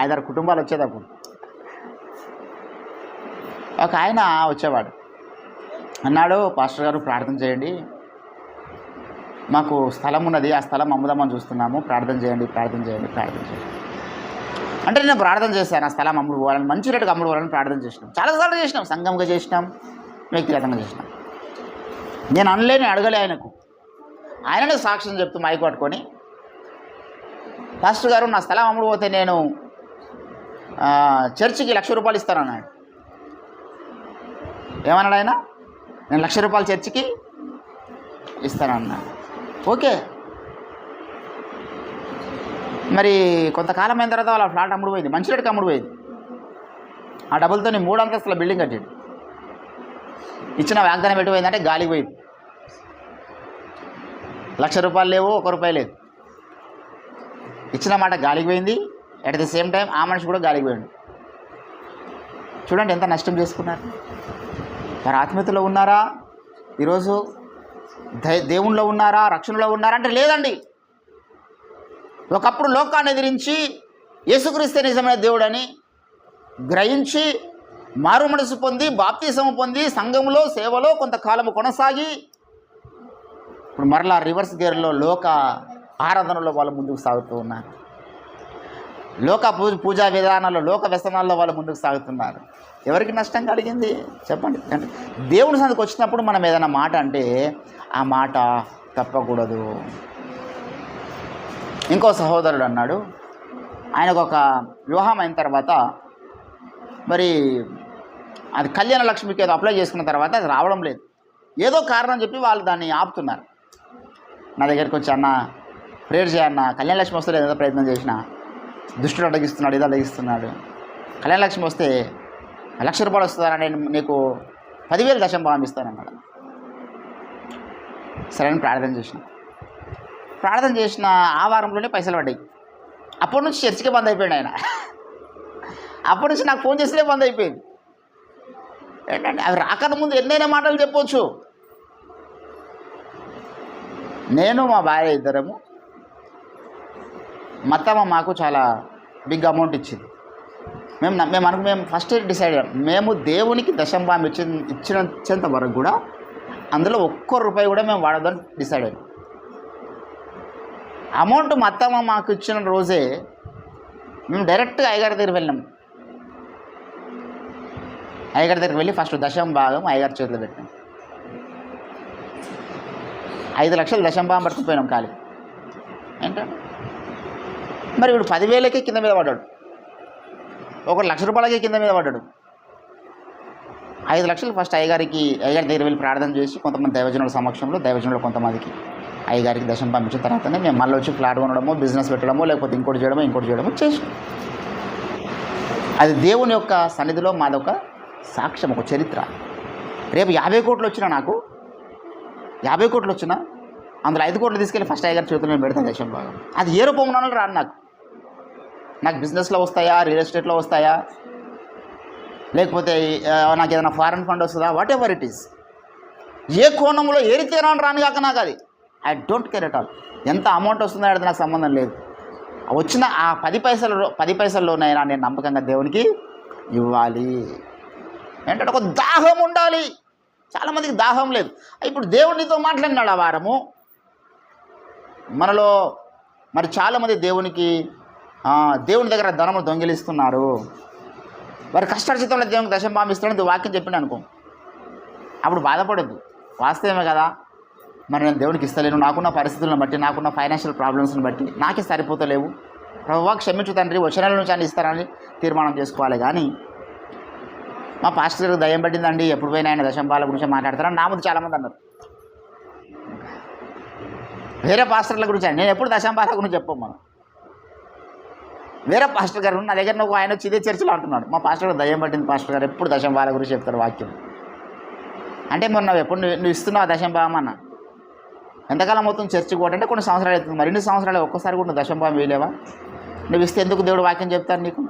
5-6 కుటుంబాలు వచ్చేటప్పుడు. ఒక ఆయన వచ్చేవాడు, అన్నాడు, పాస్టర్ గారు ప్రార్థన చేయండి, మాకు స్థలం ఉన్నది, ఆ స్థలం అమ్ముదామని చూస్తున్నాము, ప్రార్థన చేయండి. అంటే నేను ప్రార్థన చేశాను, ఆ స్థలం అమ్ముడు పోవాలని, మంచి రేటుగా అమ్ముడు పోవాలని ప్రార్థన చేసినాం. చాలాసార్లు చేసినాం, సంఘంగా చేసినాం, వ్యక్తిగతంగా చేసినాం. నేను అనలేని అడగలే ఆయననే సాక్ష్యం చెప్తూ మైకు పట్టుకొని, పాస్టర్ గారు నా స్థలం అమ్ముడు పోతే నేను చర్చికి ₹1,00,000 ఇస్తానన్నాడు. ఏమన్నాడు ఆయన? నేను ₹1,00,000 చర్చికి ఇస్తానన్నాడు. ఓకే, మరి కొంతకాలం అయిన తర్వాత వాళ్ళ ఫ్లాట్ అమ్ముడు పోయింది, మంచి రేటుకి అమ్ముడు పోయింది. ఆ డబ్బులతో 3 అంతస్తుల బిల్డింగ్ కట్టాడు. ఇచ్చిన వాగ్దానం పెట్టిపోయిందంటే గాలికి పోయింది. ₹1,00,000 లేవు, ₹1 లేదు. ఇచ్చిన మాట గాలికి పోయింది. అట్ ది సేమ్ టైం ఆ మనిషి కూడా గాలికి పోయింది. చూడండి ఎంత నష్టం చేసుకున్నారు. వారు ఆత్మీయతలో ఉన్నారా ఈరోజు? దేవునిలో ఉన్నారా? రక్షణలో ఉన్నారా అంటే లేదండి. ఒకప్పుడు లోకాన్ని ఎదిరించి యేసుక్రీస్తు నిజమైన దేవుడని గ్రహించి మారు మనసు పొంది బాప్తిసము పొంది సంఘంలో సేవలో కొంతకాలము కొనసాగి ఇప్పుడు మరలా రివర్స్ గేర్లో లోక ఆరాధనలో వాళ్ళు ముందుకు సాగుతూ ఉన్నారు. లోక పూజా విధానాల్లో, లోక వ్యసనాల్లో వాళ్ళు ముందుకు సాగుతున్నారు. ఎవరికి నష్టం కలిగింది చెప్పండి? అంటే దేవుని సన్నిధికి వచ్చినప్పుడు మనం ఏదైనా మాట అంటే ఆ మాట తప్పకూడదు. ఇంకో సహోదరుడు అన్నాడు, ఆయనకు ఒక వివాహం అయిన తర్వాత మరి అది కళ్యాణ లక్ష్మికి ఏదో అప్లై చేసుకున్న తర్వాత అది రావడం లేదు. ఏదో కారణం చెప్పి వాళ్ళు దాన్ని ఆపుతున్నారు. నా దగ్గరికి వచ్చి, అన్న ప్రేయర్ చేయన్న, కళ్యాణ లక్ష్మి వస్తే ఏదో ప్రయత్నం చేసిన, దుష్టుడు అడగిస్తున్నాడు, ఇది అడగిస్తున్నాడు, కళ్యాణ లక్ష్మి వస్తే 1,00,000 రూపాయలు వస్తుందా, నేను నీకు 10,000 దశంభాగం ఇస్తానన్నాడు. సరే అని ప్రార్థన చేసిన ఆ వారంలోనే పైసలు పడ్డాయి. అప్పటి నుంచి చర్చికే బంద్ అయిపోయాడు ఆయన. అప్పటి నుంచి నాకు ఫోన్ చేస్తే బంద్ అయిపోయింది. ఏంటంటే అవి రాకడ ముందు ఎన్నైనా మాటలు చెప్పవచ్చు. నేను మా భార్య ఇద్దరము, మొత్తమ్మ మాకు చాలా బిగ్ అమౌంట్ ఇచ్చింది. మేము ఫస్ట్ డిసైడ్ అయ్యాం, మేము దేవునికి దశంభాగం ఇచ్చేంత వరకు కూడా అందులో ₹1 కూడా మేము వాడదని డిసైడ్ అయ్యాం. అమౌంట్ మొత్తమ్మ మాకు ఇచ్చిన రోజే మేము డైరెక్ట్గా అయ్యగారి దగ్గరికి వెళ్ళాం. అయ్యగారి దగ్గరికి వెళ్ళి ఫస్ట్ దశంభాగం అయ్యగారి చేతిలో పెట్టాం. 5 లక్షలు దశంభాగం పట్టుకుపోయినాం ఖాళీ. ఏంటంటే మరి వీడు 10,000కే కింద మీద పడ్డాడు, ఒకడు ₹1,00,000 కింద మీద పడ్డాడు. 5 లక్షలు ఫస్ట్ అయ్యగారి దగ్గర వెళ్ళి ప్రార్థన చేసి కొంతమంది దైవజనుల సమక్షంలో, దైవజనులు కొంతమందికి అయ్యగారికి దశంభాగం ఇచ్చిన తర్వాతనే మేము మళ్ళీ వచ్చి ఫ్లాట్ కొనడమో, బిజినెస్ పెట్టడమో, లేకపోతే ఇంకోటి చేయడమో చేసి, అది దేవుని యొక్క సన్నిధిలో మాదొక సాక్ష్యం, ఒక చరిత్ర. రేపు 50 కోట్లు వచ్చినా, నాకు 50 కోట్లు వచ్చినా అందులో 5 కోట్లు తీసుకెళ్ళి ఫస్ట్ అయ్యగారి చేతుల్లో నేను పెడతాను దశంభాగం. అది ఏ రూపంలో రాదు. నాకు బిజినెస్లో వస్తాయా, రియల్ ఎస్టేట్లో వస్తాయా, లేకపోతే నాకు ఏదైనా ఫారెన్ ఫండ్ వస్తుందా, వాట్ ఎవర్ ఇట్ ఈస్, ఏ కోణంలో ఏ రీతి రాను కాక నాకు అది I don't care at all. ఎంత అమౌంట్ వస్తుందో అనేది నాకు సంబంధం లేదు. వచ్చిన ఆ 10 పైసల్లోనైనా నేను నమ్మకంగా దేవునికి ఇవ్వాలి. ఏంటంటే ఒక దాహం ఉండాలి. చాలామందికి దాహం లేదు. ఇప్పుడు దేవుడితో మాట్లాడినాడు ఆ వారము. మనలో మరి చాలామంది దేవుని దగ్గర ధనము దొంగిలిస్తున్నారు. వారి కష్టార్జితంలో దేవునికి దశంభాగం ఇస్తాడని వాక్యం చెప్పిండు అనుకో, అప్పుడు బాధపడద్దు. వాస్తవమే కదా, మరి నేను దేవునికి ఇస్తలేను, నాకున్న పరిస్థితులను బట్టి, నాకున్న ఫైనాన్షియల్ ప్రాబ్లమ్స్ని బట్టి నాకే సరిపోతలేవు, ప్రభువా క్షమించు తండ్రి, వచ్చే నెల నుంచి అని ఇస్తారని తీర్మానం చేసుకోవాలి. కానీ మా పాస్టర్ గారికి దయ్యం పట్టిందండి, ఎప్పుడు పోయినా ఆయన దశంభాగాల గురించి మాట్లాడతారని నా ముందు చాలామంది అన్నారు. వేరే పాస్టర్ల గురించి నేను ఎప్పుడు దశంభాగాల గురించి చెప్పాం. మనం వేరే పాస్టర్ గారు నా దగ్గర నువ్వు ఆయన వచ్చి ఇదే చర్చలో అంటున్నాడు, మా పాస్టర్ గారు దయ్యం పట్టింది పాస్టర్ గారు, ఎప్పుడు దశంభాగాల గురించి చెప్తారు వాక్యం. అంటే మరి నువ్వు ఇస్తున్నావు దశంభాగం అన్న, ఎంతకాలం అవుతుంది చర్చికి పోటంటే కొన్ని సంవత్సరాలు అవుతుంది. మరి 2 సంవత్సరాలు ఒక్కసారి కూడా నువ్వు దశంభాగం వేయలేవా? నువ్వు ఇస్తే ఎందుకు దేవుడు వాక్యం చెప్తారు నీకు?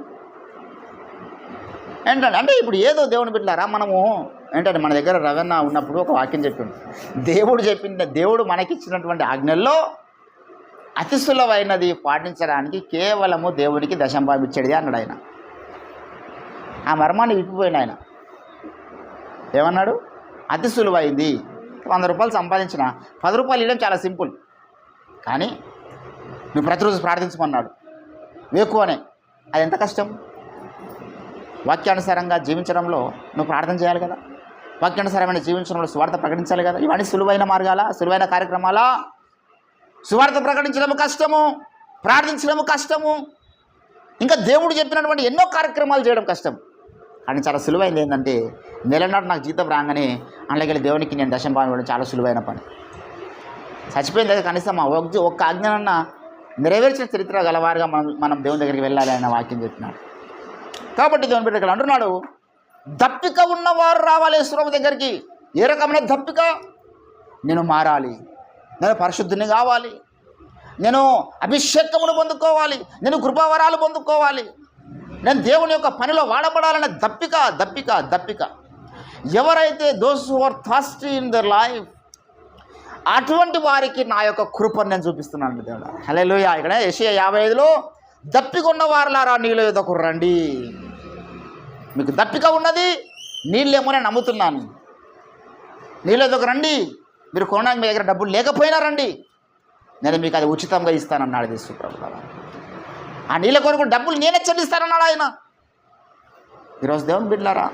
ఏంటంటే అంటే ఇప్పుడు ఏదో దేవుని బిడ్డలారా, మనము ఏంటంటే మన దగ్గర రవణ ఉన్నప్పుడు ఒక వాక్యం చెప్పిండు, దేవుడు మనకిచ్చినటువంటి ఆజ్ఞల్లో అతి సులువైనది పాటించడానికి కేవలము దేవునికి దశంభాగం ఇచ్చేది అన్నాడు ఆయన. ఆ మర్మాన్ని విప్పిపోయిన ఆయన ఏమన్నాడు? అతి సులువైంది. 100 రూపాయలు సంపాదించిన 10 రూపాయలు ఇవ్వడం చాలా సింపుల్, కానీ నువ్వు ప్రతిరోజు ప్రార్థించమన్నాడు వేకువనే. అది ఎంత కష్టం? వాక్యానుసారంగా జీవించడంలో నువ్వు ప్రార్థన చేయాలి కదా, వాక్యానుసారమైన జీవించడంలో సువార్త ప్రకటించాలి కదా. ఇవన్నీ సులువైన మార్గాలా, సులువైన కార్యక్రమాలా? సువార్త ప్రకటించడము కష్టము, ప్రార్థించడము కష్టము, ఇంకా దేవుడు చెప్పినటువంటి ఎన్నో కార్యక్రమాలు చేయడం కష్టం. కానీ చాలా సులువైంది ఏంటంటే, నెలనాడు నాకు జీతం రాగానే అందులోకి దేవునికి నేను దశంభాగం ఇవ్వడం చాలా సులువైన పని. చచ్చిపోయింది కదా, కనీసం ఒక్క ఆజ్ఞనన్నా నెరవేర్చిన చరిత్ర గలవారుగా మనం దేవుని దగ్గరికి వెళ్ళాలి అన్న వాక్యం చెప్పినాడు. కాబట్టి దేవుని బిడ్డ ఇక్కడ అంటున్నాడు, దప్పిక ఉన్నవారు రావాలి యేసుప్రభు దగ్గరికి. ఏ రకమైన దప్పిక? నేను మారాలి, నేను పరిశుద్ధిని కావాలి, నేను అభిషేకమును పొందుకోవాలి, నేను కృపావరాలు పొందుకోవాలి, నేను దేవుని యొక్క పనిలో వాడబడాలనే దప్పిక. ఎవరైతే those who are thirsty in their life, అటువంటి వారికి నా యొక్క కృపను నేను చూపిస్తున్నాను దేవుడు. హల్లెలూయా. ఇక్కడ యెషయా 55లో దప్పిక ఉన్న వారులారా నీళ్ళ యొద్దకు రండి. మీకు దప్పిక ఉన్నది, నీళ్ళేమో నేను నమ్ముతున్నాను, నీళ్ళ యొద్దకు రండి. మీరు కొనడానికి మీ దగ్గర డబ్బులు లేకపోయినా రండి, నేను మీకు అది ఉచితంగా ఇస్తానన్నాడు యేసు ప్రభువు. ఆ నీళ్ళ కొరకు డబ్బులు నేనే చెల్లిస్తానన్నాడు ఆయన. ఈరోజు దేవుని బిడ్డలారా,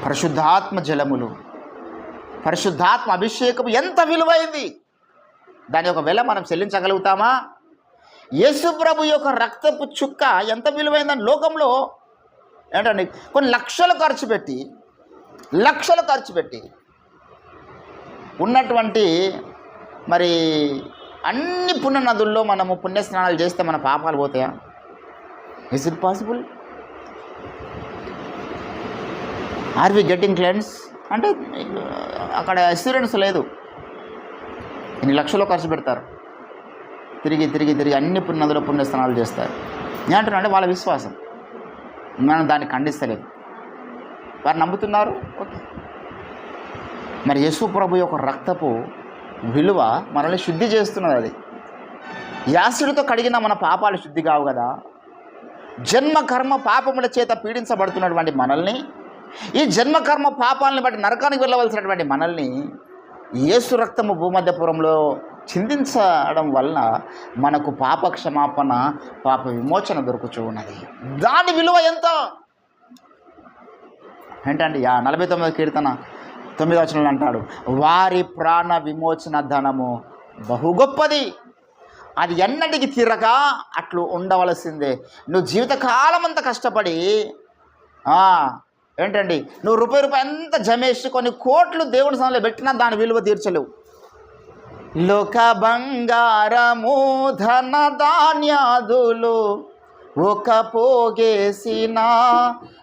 పరిశుద్ధాత్మ జలములు, పరిశుద్ధాత్మ అభిషేకం ఎంత విలువైంది. దాని యొక్క వెల మనం చెల్లించగలుగుతామా? యేసు ప్రభు యొక్క రక్తపు చుక్క ఎంత విలువైందని లోకంలో ఏంటండి కొన్ని లక్షలు ఖర్చు పెట్టి ఉన్నటువంటి మరి అన్ని పుణ్య నదుల్లో మనము పుణ్యస్నానాలు చేస్తే మన పాపాలు పోతాయా? Is it possible? Are we getting cleanse? అంటే అక్కడ అస్యూరెన్స్ లేదు. ఇన్ని లక్షలు ఖర్చు పెడతారు, తిరిగి అన్ని నదుల పుణ్యస్నానాలు చేస్తారు. నేను అంటున్నా అంటే వాళ్ళ విశ్వాసం, మనం దాన్ని ఖండిస్తలేదు. వారు నమ్ముతున్నారు, ఓకే. మరి యేసు ప్రభు యొక్క రక్తపు విలువ మనల్ని శుద్ధి చేస్తున్నది. అది యాసిడ్తో కడిగిన మన పాపాలు శుద్ధి కావు కదా. జన్మ కర్మ పాపముల చేత పీడించబడుతున్నటువంటి మనల్ని, ఈ జన్మకర్మ పాపాలని బట్టి నరకానికి వెళ్ళవలసినటువంటి మనల్ని యేసు రక్తము భూమధ్యపురంలో చిందించడం వలన మనకు పాప క్షమాపణ, పాప విమోచన దొరుకుతూ ఉన్నది. దాని విలువ ఎంత ఏంటండి? 49వ కీర్తన 9వ వచనంలో అంటాడు, వారి ప్రాణ విమోచన ధనము బహు గొప్పది, అది ఎన్నటికి తీరక అట్లు ఉండవలసిందే. నువ్వు జీవితకాలం అంతా కష్టపడి ఏంటండి నువ్వు రూపాయి ఎంత జమేసి కొన్ని కోట్లు దేవుని సన్నిధిలో పెట్టినా దాని విలువ తీర్చలేవు. లోక బంగారము ధన ధాన్యాదులు ఒక పోగేసిన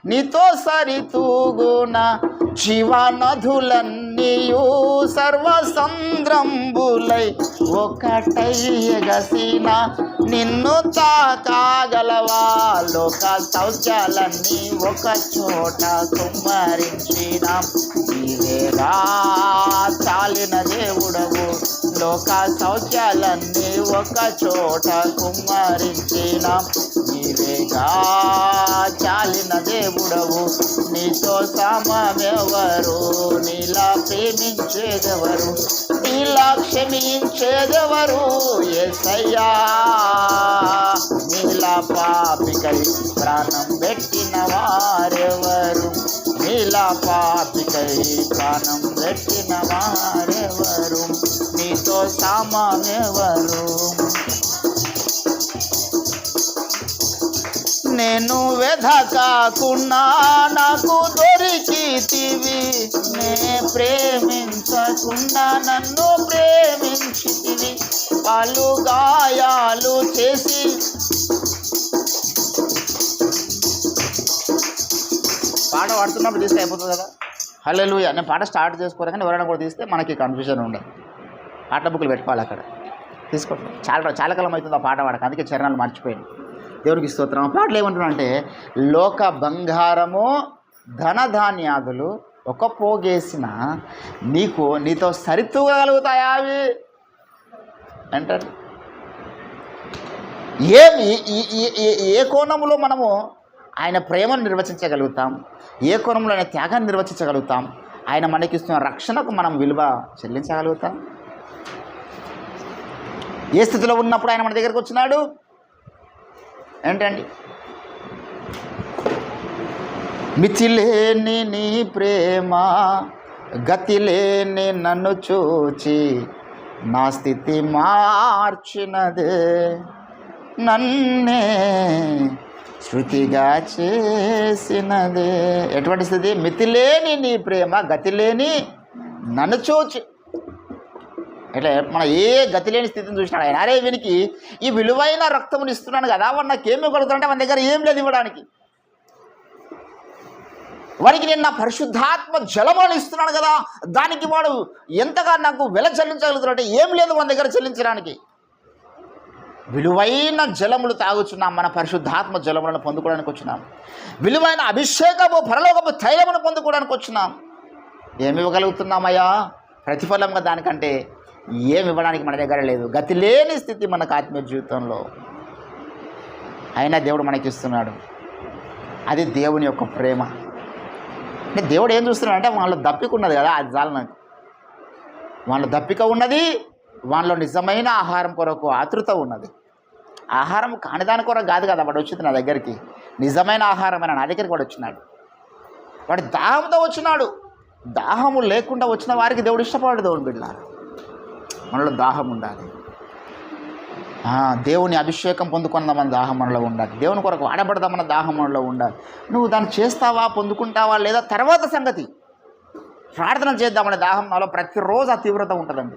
నీతో సరితూగున జీవనదులన్నీయు సర్వసంద్రంబులై ఒకటై ఎగసిన నిన్ను తాకాగలవా? లోక సౌఖ్యాలన్నీ ఒక చోట కుమ్మరించిన నీవేగా చాలిన దేవుడవు. లోక సౌఖ్యాలన్నీ ఒక చోట కుమ్మరించిన నీవేగా చాలిన దేవుడవు. నీతో సమమెవరు? నీలా ప్రేమించేదెవరు? నీలా క్షమించేదెవరు? యేసయ్యా, నీలా పాపికై ప్రాణం పెట్టిన వారెవరు? నీలా పాపికై ప్రాణం పెట్టిన వారెవరు? నీతో సమమెవరు? నేను వెదకకున్నా నాకు దొరికితివి, నే ప్రేమించకుండా నన్ను ప్రేమించితివి. పలు గాయాలు చేసి పాట పాడుతున్నప్పుడు తీస్తే అయిపోతుంది కదా. హల్లెలూయా. నేను పాట స్టార్ట్ చేసుకోవాలి కానీ ఎవరైనా కూడా తీస్తే మనకి కన్ఫ్యూజన్ ఉండదు. పాట బుక్లు పెట్టుకోవాలి అక్కడ, తీసుకోండి. చాలా కాలం అవుతుంది ఆ పాట పాడక, అందుకే చరణాలు మర్చిపోయింది. దేవుడికి స్తోత్రం. ఆ పాటలు ఏమంటున్నా అంటే, లోక బంగారము ధనధాన్యాదులు ఒక పోగేసిన నీతో సరితూగలుగుతాయా అవి అంటారు. ఏ కోణంలో మనము ఆయన ప్రేమను నిర్వచించగలుగుతాం, ఏ కోణంలో ఆయన త్యాగాన్ని నిర్వచించగలుగుతాం, ఆయన మనకిస్తున్న రక్షణకు మనం విలువ చెల్లించగలుగుతాం. ఏ స్థితిలో ఉన్నప్పుడు ఆయన మన దగ్గరకు వచ్చినాడు ఏంటండి? మితిలేని నీ ప్రేమ గతిలేని నన్ను చూచి నా స్థితి మార్చినదే, నన్నే శృతిగా చేసినదే. ఎటువంటి స్థితి? మితిలేని నీ ప్రేమ గతిలేని నన్ను చూచి. ఇట్లా మన ఏ గతి లేని స్థితిని చూసినాడు ఆయన. అరే వీనికి ఈ విలువైన రక్తముని ఇస్తున్నాను కదా, వాడు నాకేమి ఇవ్వగలుగుతాడంటే మన దగ్గర ఏం లేదు ఇవ్వడానికి. వాడికి నేను నా పరిశుద్ధాత్మ జలములను ఇస్తున్నాను కదా, దానికి వాడు ఎంతగా నాకు వెల చెల్లించగలుగుతాడంటే ఏం లేదు మన దగ్గర చెల్లించడానికి. విలువైన జలములు తాగుచున్నాం, మన పరిశుద్ధాత్మ జలములను పొందుకోవడానికి వచ్చినాం. విలువైన అభిషేకము పరలోకపు తైలమును పొందుకోవడానికి వచ్చినాం. ఏమి ఇవ్వగలుగుతున్నామయ్యా ప్రతిఫలంగా? దానికంటే ఏమి ఇవ్వడానికి మన దగ్గర లేదు. గతి లేని స్థితి మనకు ఆత్మీయ జీవితంలో. అయినా దేవుడు మనకి ఇస్తున్నాడు. అది దేవుని యొక్క ప్రేమ. అంటే దేవుడు ఏం చూస్తున్నాడు అంటే, వాళ్ళ దప్పిక ఉన్నది కదా, అది చాలు నాకు. వాళ్ళ దప్పిక ఉన్నది, వాళ్ళలో నిజమైన ఆహారం కొరకు ఆతృత ఉన్నది. ఆహారం కానిదాని కొరకు కాదు కదా వాడు వచ్చింది నా దగ్గరికి. నిజమైన ఆహారమైన నా దగ్గరికి వాడు వచ్చినాడు. వాడు దాహంతో వచ్చినాడు. దాహము లేకుండా వచ్చిన వారికి దేవుడు ఇష్టపడాడు. దేవుని బిడ్డలారా, మనలో దాహం ఉండాలి. దేవుని అభిషేకం పొందుకుందామన్న దాహం మనలో ఉండాలి. దేవుని కొరకు వాడబడదామన్న దాహం మనలో ఉండాలి. నువ్వు దాన్ని చేస్తావా, పొందుకుంటావా లేదా తర్వాత సంగతి. ప్రార్థన చేద్దామనే దాహం నాలో ప్రతిరోజు ఆ తీవ్రత ఉంటుందండి.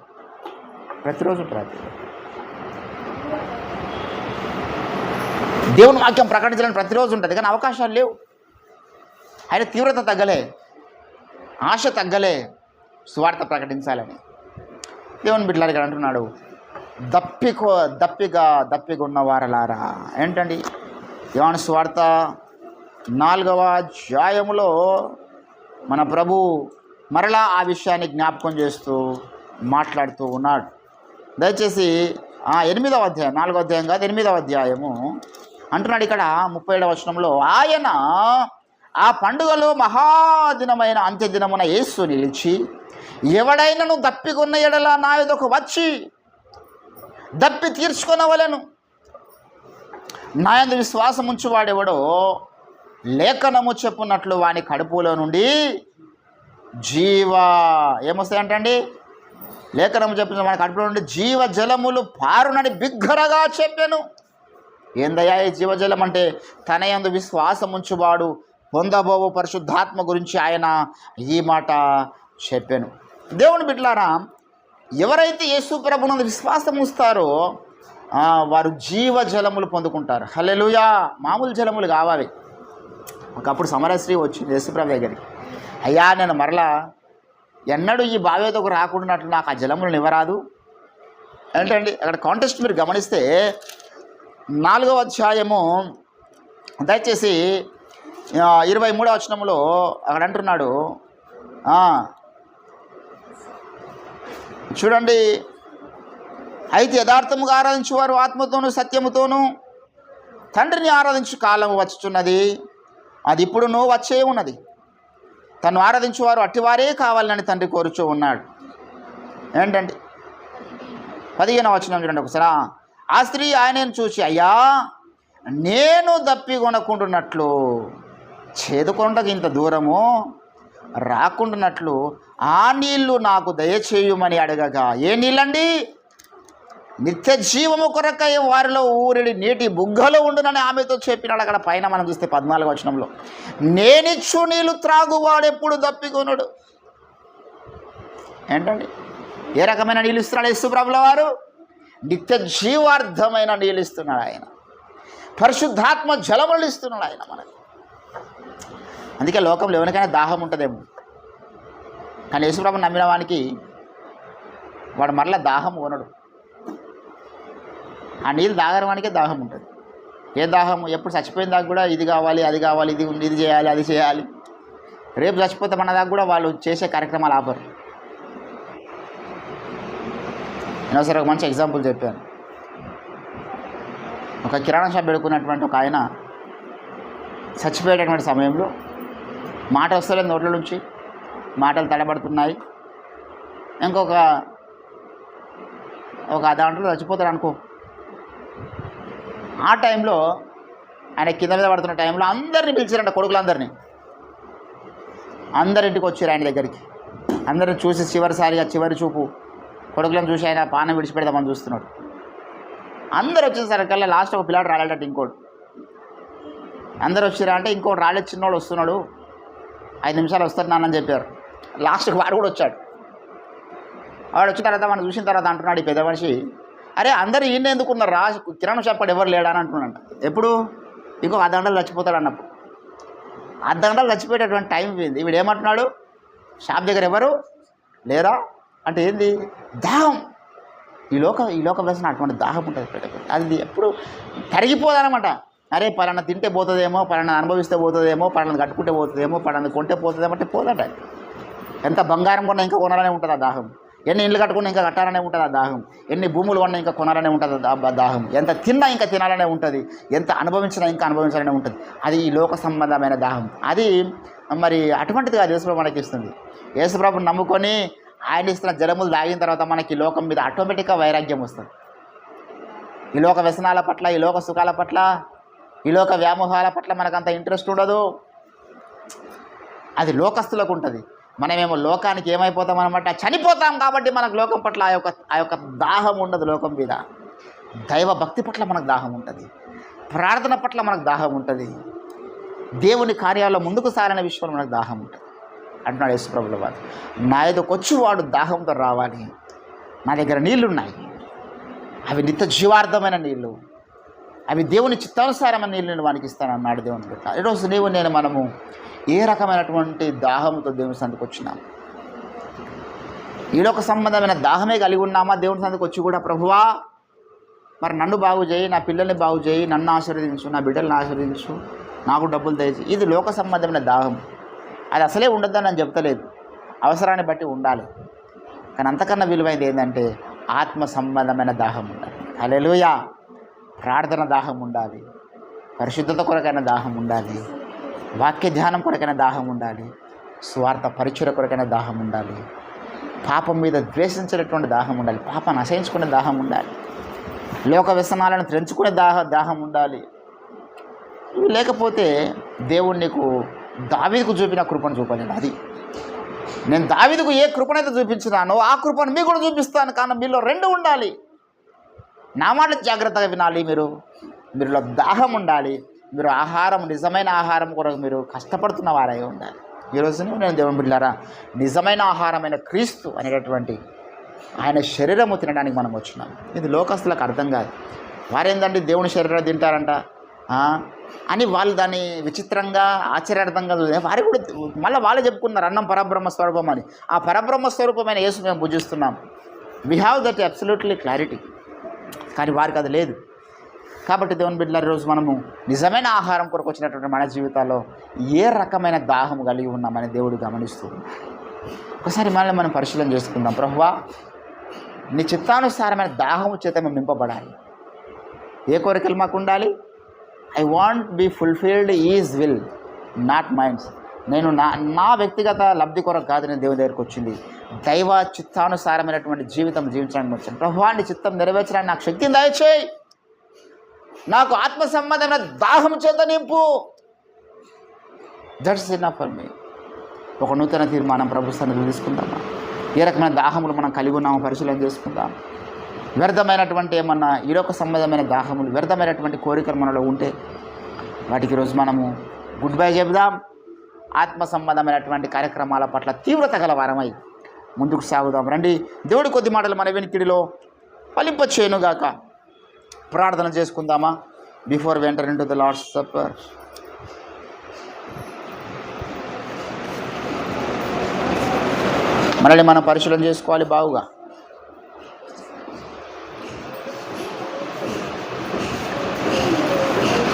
ప్రతిరోజు దేవుని వాక్యం ప్రకటించాలని ప్రతిరోజు ఉంటుంది, కానీ అవకాశాలు లేవు. ఆయన తీవ్రత తగ్గలే, ఆశ తగ్గలే సువార్త ప్రకటించాలని. దేవుని బిడ్డలారా ఇక్కడ అంటున్నాడు, దప్పిగా ఉన్నవారలారా. ఏంటండి? యోహాను సువార్త 4వ అధ్యాయములో మన ప్రభు మరలా ఆ విషయాన్ని జ్ఞాపకం చేస్తూ మాట్లాడుతూ ఉన్నాడు. దయచేసి 8వ అధ్యాయం, 4వ అధ్యాయం కాదు 8వ అధ్యాయము అంటున్నాడు ఇక్కడ 37వ వచనంలో, ఆయన ఆ పండుగలో మహాదినమైన అంత్యదినమున యేసు నిలిచి, ఎవడైనను దప్పికొన్న ఎడల నా యొద్దకు వచ్చి దప్పి తీర్చుకొనవలెను. నా యందు విశ్వాసం ఉంచువాడెవడో లేఖనము చెప్పున్నట్లు వాని కడుపులో నుండి ఏమొస్తాయంటండి? లేఖనము చెప్పిన వాని కడుపులో నుండి జీవ జలములు పారునని బిగ్గరగా చెప్పాను. ఏందయ్యా ఈ జీవజలం అంటే? తన యందు విశ్వాసం ఉంచువాడు పొందబోవు పరిశుద్ధాత్మ గురించి ఆయన ఈ మాట చెప్పాను. దేవుని బిడ్డలారా, ఎవరైతే యేసు ప్రభునందు విశ్వాసం ఉంచుతారో వారు జీవజలములు పొందుకుంటారు. హల్లెలూయా. మామూలు జలములు కావాలి. ఒకప్పుడు సమరశ్రీ వచ్చింది యేసు ప్రభు దగ్గరికి. అయ్యా, నేను మరలా ఎన్నడూ ఈ బావేతకు రాకుండాట్లు నాకు ఆ జలములను ఇవ్వరాదు ఏంటండి? అక్కడ కాంటెస్ట్ మీరు గమనిస్తే 4వ అధ్యాయము దయచేసి 23వ వచనంలో అక్కడ అంటున్నాడు, చూడండి, అయితే యథార్థముగా ఆరాధించువారు ఆత్మతోనూ సత్యముతోనూ తండ్రిని ఆరాధించు కాలం వచ్చుచున్నది, అది ఇప్పుడునూ వచ్చే ఉన్నది. తను ఆరాధించువారు అట్టివారే కావాలని తండ్రి కోరుచూ ఉన్నాడు. ఏంటండి? 15వ వచనం చూడండి ఒకసారి. ఆ స్త్రీ ఆయనను చూసి, అయ్యా, నేను దప్పికొనకుండునట్లు చేదుకొండకు ఇంత దూరము రాకుండానట్లు ఆ నీళ్లు నాకు దయచేయుమని అడగగా, ఏ నీళ్ళండి? నిత్య జీవము కొరకై వారిలో ఊరిడి నీటి బుగ్గలో ఉండునని ఆమెతో చెప్పినాడు. అక్కడ పైన మనం చూస్తే 14వ వచనంలో, నేనిచ్చు నీళ్ళు త్రాగువాడెప్పుడు దప్పికొనడు. ఏంటండి? ఏ రకమైన నీళ్ళు ఇస్తున్నాడు యేసు ప్రభుల వారు? నిత్య జీవార్థమైన నీళ్ళు ఇస్తున్నాడు ఆయన. పరిశుద్ధాత్మ జలములు ఇస్తున్నాడు ఆయన మనకు. అందుకే లోకంలో ఎవరికైనా దాహం ఉంటుందేమో, కానీ యేసుప్రభుని నమ్మిన వానికి వాడు మరలా దాహం కొనడు. ఆ నీళ్ళు తాగరవానికే దాహం ఉంటుంది. ఏ దాహం? ఎప్పుడు చచ్చిపోయిన దాకా కూడా ఇది కావాలి, అది కావాలి, ఇది చేయాలి, అది చేయాలి. రేపు చచ్చిపోతే మన దాకా కూడా వాళ్ళు చేసే కార్యక్రమాలు ఆపరు. నేను ఒకసారి ఒక మంచి ఎగ్జాంపుల్ చెప్పాను. ఒక కిరాణా షాప్ పెట్టుకున్నటువంటి ఒక ఆయన చచ్చిపోయేటటువంటి సమయంలో మాట వస్తలేదు నోట్ల నుంచి, మాటలు తడబడుతున్నాయి. ఇంకొక దాంట్లో చచ్చిపోతాడు అనుకో. ఆ టైంలో ఆయన కింద మీద పడుతున్న టైంలో అందరినీ పిలిచారంట, కొడుకులందరినీ. అందరింటికి వచ్చారు ఆయన దగ్గరికి. అందరిని చూసి చివరి చూపు కొడుకులను చూసి ఆయన పానం విడిచిపెడదామని చూస్తున్నాడు. అందరు వచ్చేసరికల్లా లాస్ట్ ఒక పిల్లాడు రాలేటట్టు ఇంకోటి. అందరు వచ్చిరా అంటే ఇంకోటి రాలేదు, చిన్నోడు వస్తున్నాడు, 5 నిమిషాలు వస్తారు నాన్నని చెప్పారు. లాస్ట్కి వాడు కూడా వచ్చాడు. వాడు వచ్చిన తర్వాత మనం చూసిన తర్వాత అంటున్నాడు ఈ పెద్ద మనిషి, అరే అందరూ ఈయన ఎందుకున్నారు రా, కిరాణా షాప్ కాడ ఎవరు లేడా అని అంటున్నాడంట. ఎప్పుడు? ఇంకో 10 గంటలు చచ్చిపోతాడు అన్నప్పుడు. 10 గంటలు చచ్చిపోయేటటువంటి టైం పోయింది. వీడు ఏమంటున్నాడు? షాప్ దగ్గర ఎవరు లేరా అంటే ఏంది? దాహం. ఈ లోక వ్యసనం అటువంటి దాహం ఉంటుంది. అది ఎప్పుడు తరిగిపోదనమాట. అరే పలానా తింటే పోతుందేమో, పలానా అనుభవిస్తే పోతుందేమో, పలానా కట్టుకుంటే పోతుందేమో, పలానా కొంటే పోతుందేమో అంటే పోదట. ఎంత బంగారం కొన్నా ఇంకా కొనాలనే ఉంటుంది ఆ దాహం. ఎన్ని ఇళ్ళు కట్టుకున్నా ఇంకా కట్టాలనే ఉంటుంది ఆ దాహం. ఎన్ని భూములు కొన్నా ఇంకా కొనాలనే ఉంటుంది ఆ దాహం. ఎంత తిన్నా ఇంకా తినాలనే ఉంటుంది. ఎంత అనుభవించినా ఇంకా అనుభవించాలనే ఉంటుంది. అది ఈ లోక సంబంధమైన దాహం. అది మరి అటువంటిది కాదు యేసుప్రభు మనకి ఇస్తుంది. యేసుప్రభుని నమ్ముకొని ఆయన ఇస్తున్న జలములు తాగిన తర్వాత మనకి లోకం మీద ఆటోమేటిక్గా వైరాగ్యం వస్తుంది. ఈ లోక వ్యసనాల పట్ల, ఈ లోక సుఖాల పట్ల, ఈ లోక వ్యామోహాల పట్ల మనకంత ఇంట్రెస్ట్ ఉండదు. అది లోకస్తులకు ఉంటుంది. మనమేమో లోకానికి ఏమైపోతాం అనమాట, చనిపోతాం. కాబట్టి మనకు లోకం పట్ల ఆ యొక్క దాహం ఉండదు. లోకం మీద దైవ భక్తి పట్ల మనకు దాహం ఉంటుంది, ప్రార్థన పట్ల మనకు దాహం ఉంటుంది, దేవుని కార్యాల్లో ముందుకు సాగిన విషయంలో మనకు దాహం ఉంటుంది అంటున్నాడు యేసుప్రభుల వారు. నా ఎదుకు వచ్చేవాడు దాహంతో రావాలి, నా దగ్గర నీళ్లున్నాయి, అవి నిత్య జీవార్థమైన నీళ్ళు, అవి దేవుని చిత్తానుసారమైన నీళ్ళు నేను వానికి ఇస్తానన్నాడు దేవుని బిడ్డ. ఈరోజు మనము ఏ రకమైనటువంటి దాహంతో దేవుని సందుకు వచ్చినాము? ఈలోక సంబంధమైన దాహమే కలిగి ఉన్నామా? దేవుని సందుకు వచ్చి కూడా ప్రభువా మరి నన్ను బాగు చేయి, నా పిల్లల్ని బాగు చేయి, నన్ను ఆశీర్వదించు, నా బిడ్డలను ఆశీర్వదించు, నాకు డబ్బులు దయచేయి. ఇది లోక సంబంధమైన దాహం. అది అసలే ఉండొద్దని నేను చెప్తలేదు, అవసరాన్ని బట్టి ఉండాలి. కానీ అంతకన్నా విలువైనది ఏంటంటే ఆత్మ సంబంధమైన దాహం ఉండాలి. హల్లెలూయా. ప్రార్థన దాహం ఉండాలి, పరిశుద్ధత కొరకైన దాహం ఉండాలి, వాక్య ధ్యానం కొరకైన దాహం ఉండాలి, స్వార్థ పరిచయ కొరకైన దాహం ఉండాలి, పాపం మీద ద్వేషించేటటువంటి దాహం ఉండాలి, పాపాన్ని అసహించుకునే దాహం ఉండాలి, లోక వ్యసనాలను తెంచుకునే దాహం ఉండాలి. ఇవి లేకపోతే దేవుడు నీకు దావీదుకు చూపిన కృపను చూపలేను. అది నేను దావీదుకు ఏ కృపనైతే చూపించినానో ఆ కృపను మీకు కూడా చూపిస్తాను. కానీ మీలో రెండు ఉండాలి. నా మాట జాగ్రత్తగా వినాలి. మీరులో దాహం ఉండాలి. మీరు ఆహారం, నిజమైన ఆహారం కొరకు మీరు కష్టపడుతున్న వారై ఉండాలి. ఈరోజు నేను దేవుని బిడ్డలారా, నిజమైన ఆహారమైన క్రీస్తు అనేటటువంటి ఆయన శరీరము తినడానికి మనం వచ్చినాం. ఇది లోకస్తులకు అర్థం కాదు. వారేందండి దేవుని శరీరం తింటారంట అని వాళ్ళు దాన్ని విచిత్రంగా ఆశ్చర్యార్థంగా వారి కూడా మళ్ళీ వాళ్ళే చెప్పుకున్నారు అన్నం పరబ్రహ్మ స్వరూపం అని. ఆ పరబ్రహ్మ స్వరూపమైన యేసు మేము పూజిస్తున్నాం. We have that absolutely clarity. కానీ వారికి అది లేదు. కాబట్టి దేవుని బిడ్డలారా, ఈరోజు మనము నిజమైన ఆహారం కొరకు వచ్చినటువంటి మన జీవితాల్లో ఏ రకమైన దాహం కలిగి ఉన్నామని దేవుడు గమనిస్తూ ఒకసారి మనల్ని మనం పరిశీలన చేసుకుందాం. ప్రభువా నీ చిత్తానుసారమైన దాహము చేత మేము నింపబడాలి. ఏ కోరికలు మాకు ఉండాలి? I want be fulfilled is will, not minds. నేను నా వ్యక్తిగత లబ్ధి కొరకు కాదు నేను దేవుని దగ్గరికి వచ్చింది, దైవ చిత్తానుసారమైనటువంటి జీవితం జీవించడానికి వచ్చాను. ప్రభువా నీ చిత్తం నెరవేర్చడానికి నాకు శక్తిని దయచేయి, నాకు ఆత్మ సంబంధమైన దాహం చేత నింపు. That's enough for me. ఒక నూతన తీర్మానం ప్రభు సన్నిధిలో తీసుకుందామా? ఏ రకమైన దాహములు మనం కలిగి ఉన్నామో పరిశీలన చేసుకుందాం. వ్యర్థమైనటువంటి ఏమన్నా ఈరోజు సంబంధమైన దాహములు, వ్యర్థమైనటువంటి కోరికలు మనలో ఉంటే వాటికి ఈరోజు మనము గుడ్ బై చెబుదాం. ఆత్మ సంబంధమైనటువంటి కార్యక్రమాల పట్ల తీవ్రత గల వారమై ముందుకు సాగుదాం. రండి, దేవుడి కొద్ది మాటలు మన వెనుకిడిలో ఫలింపచేయునుగాక. ప్రార్థన చేసుకుందామా? Before we enter into the Lord's supper. మనల్ని మనం పరిశీలన చేసుకోవాలి బాగుగా.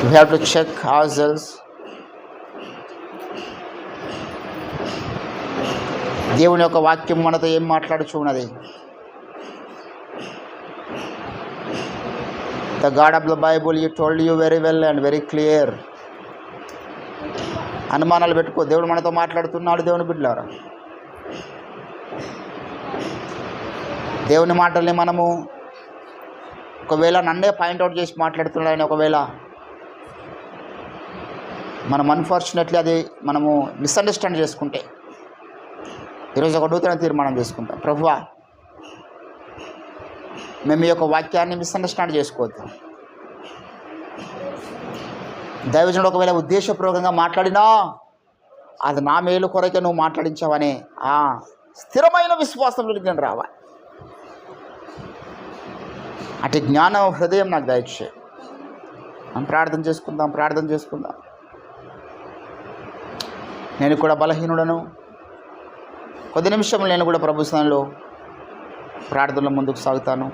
We have to check ourselves. దేవుని యొక్క వాక్యం మనతో ఏం మాట్లాడుచున్నది? The God of the Bible, He told you very well and very clear. అనుమానాలు పెట్టుకో, దేవుడు మనతో మాట్లాడుతున్నాడు. దేవుని బిడ్డలారా, దేవుని మాటల్ని మనము ఒకవేళ నన్నే పాయింట్అవుట్ చేసి మాట్లాడుతున్నాడని ఒకవేళ మనం అన్ఫార్చునేట్లీ అది మనము మిస్అండర్స్టాండ్ చేసుకుంటే ఈరోజు ఒక నూతన తీర్మానం చేసుకుంటాం. ప్రభువా మేము ఈ యొక్క వాక్యాన్ని మిస్అండర్స్టాండ్ చేసుకోవద్దు. దైవజనుడు ఒకవేళ ఉద్దేశపూర్వకంగా మాట్లాడినా అది నా మేలు కొరకే నువ్వు మాట్లాడించావనే ఆ స్థిరమైన విశ్వాసంలోకి నేను రావాలి. అటు జ్ఞానం హృదయం నాకు దయచే. మనం ప్రార్థన చేసుకుందాం. నేను కూడా బలహీనుడను. కొద్ది నిమిషంలో నేను కూడా ప్రభు స్థానంలో ప్రార్థనలో ముందుకు సాగుతాను.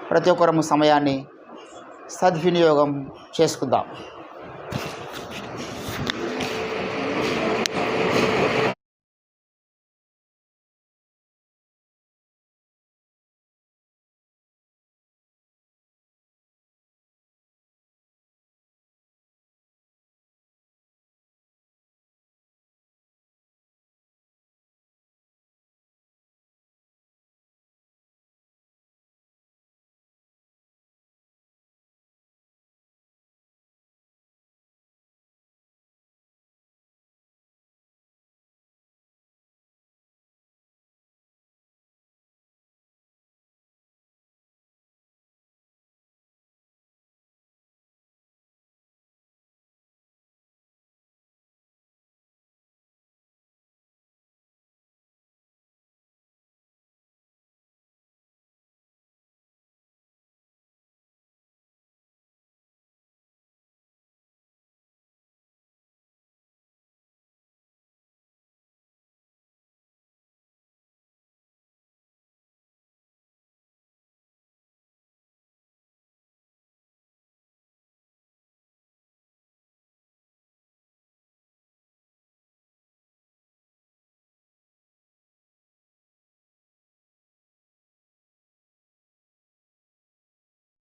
ప్రతి ఒక్కరము సమయాన్ని సద్వినియోగం చేసుకుందాం.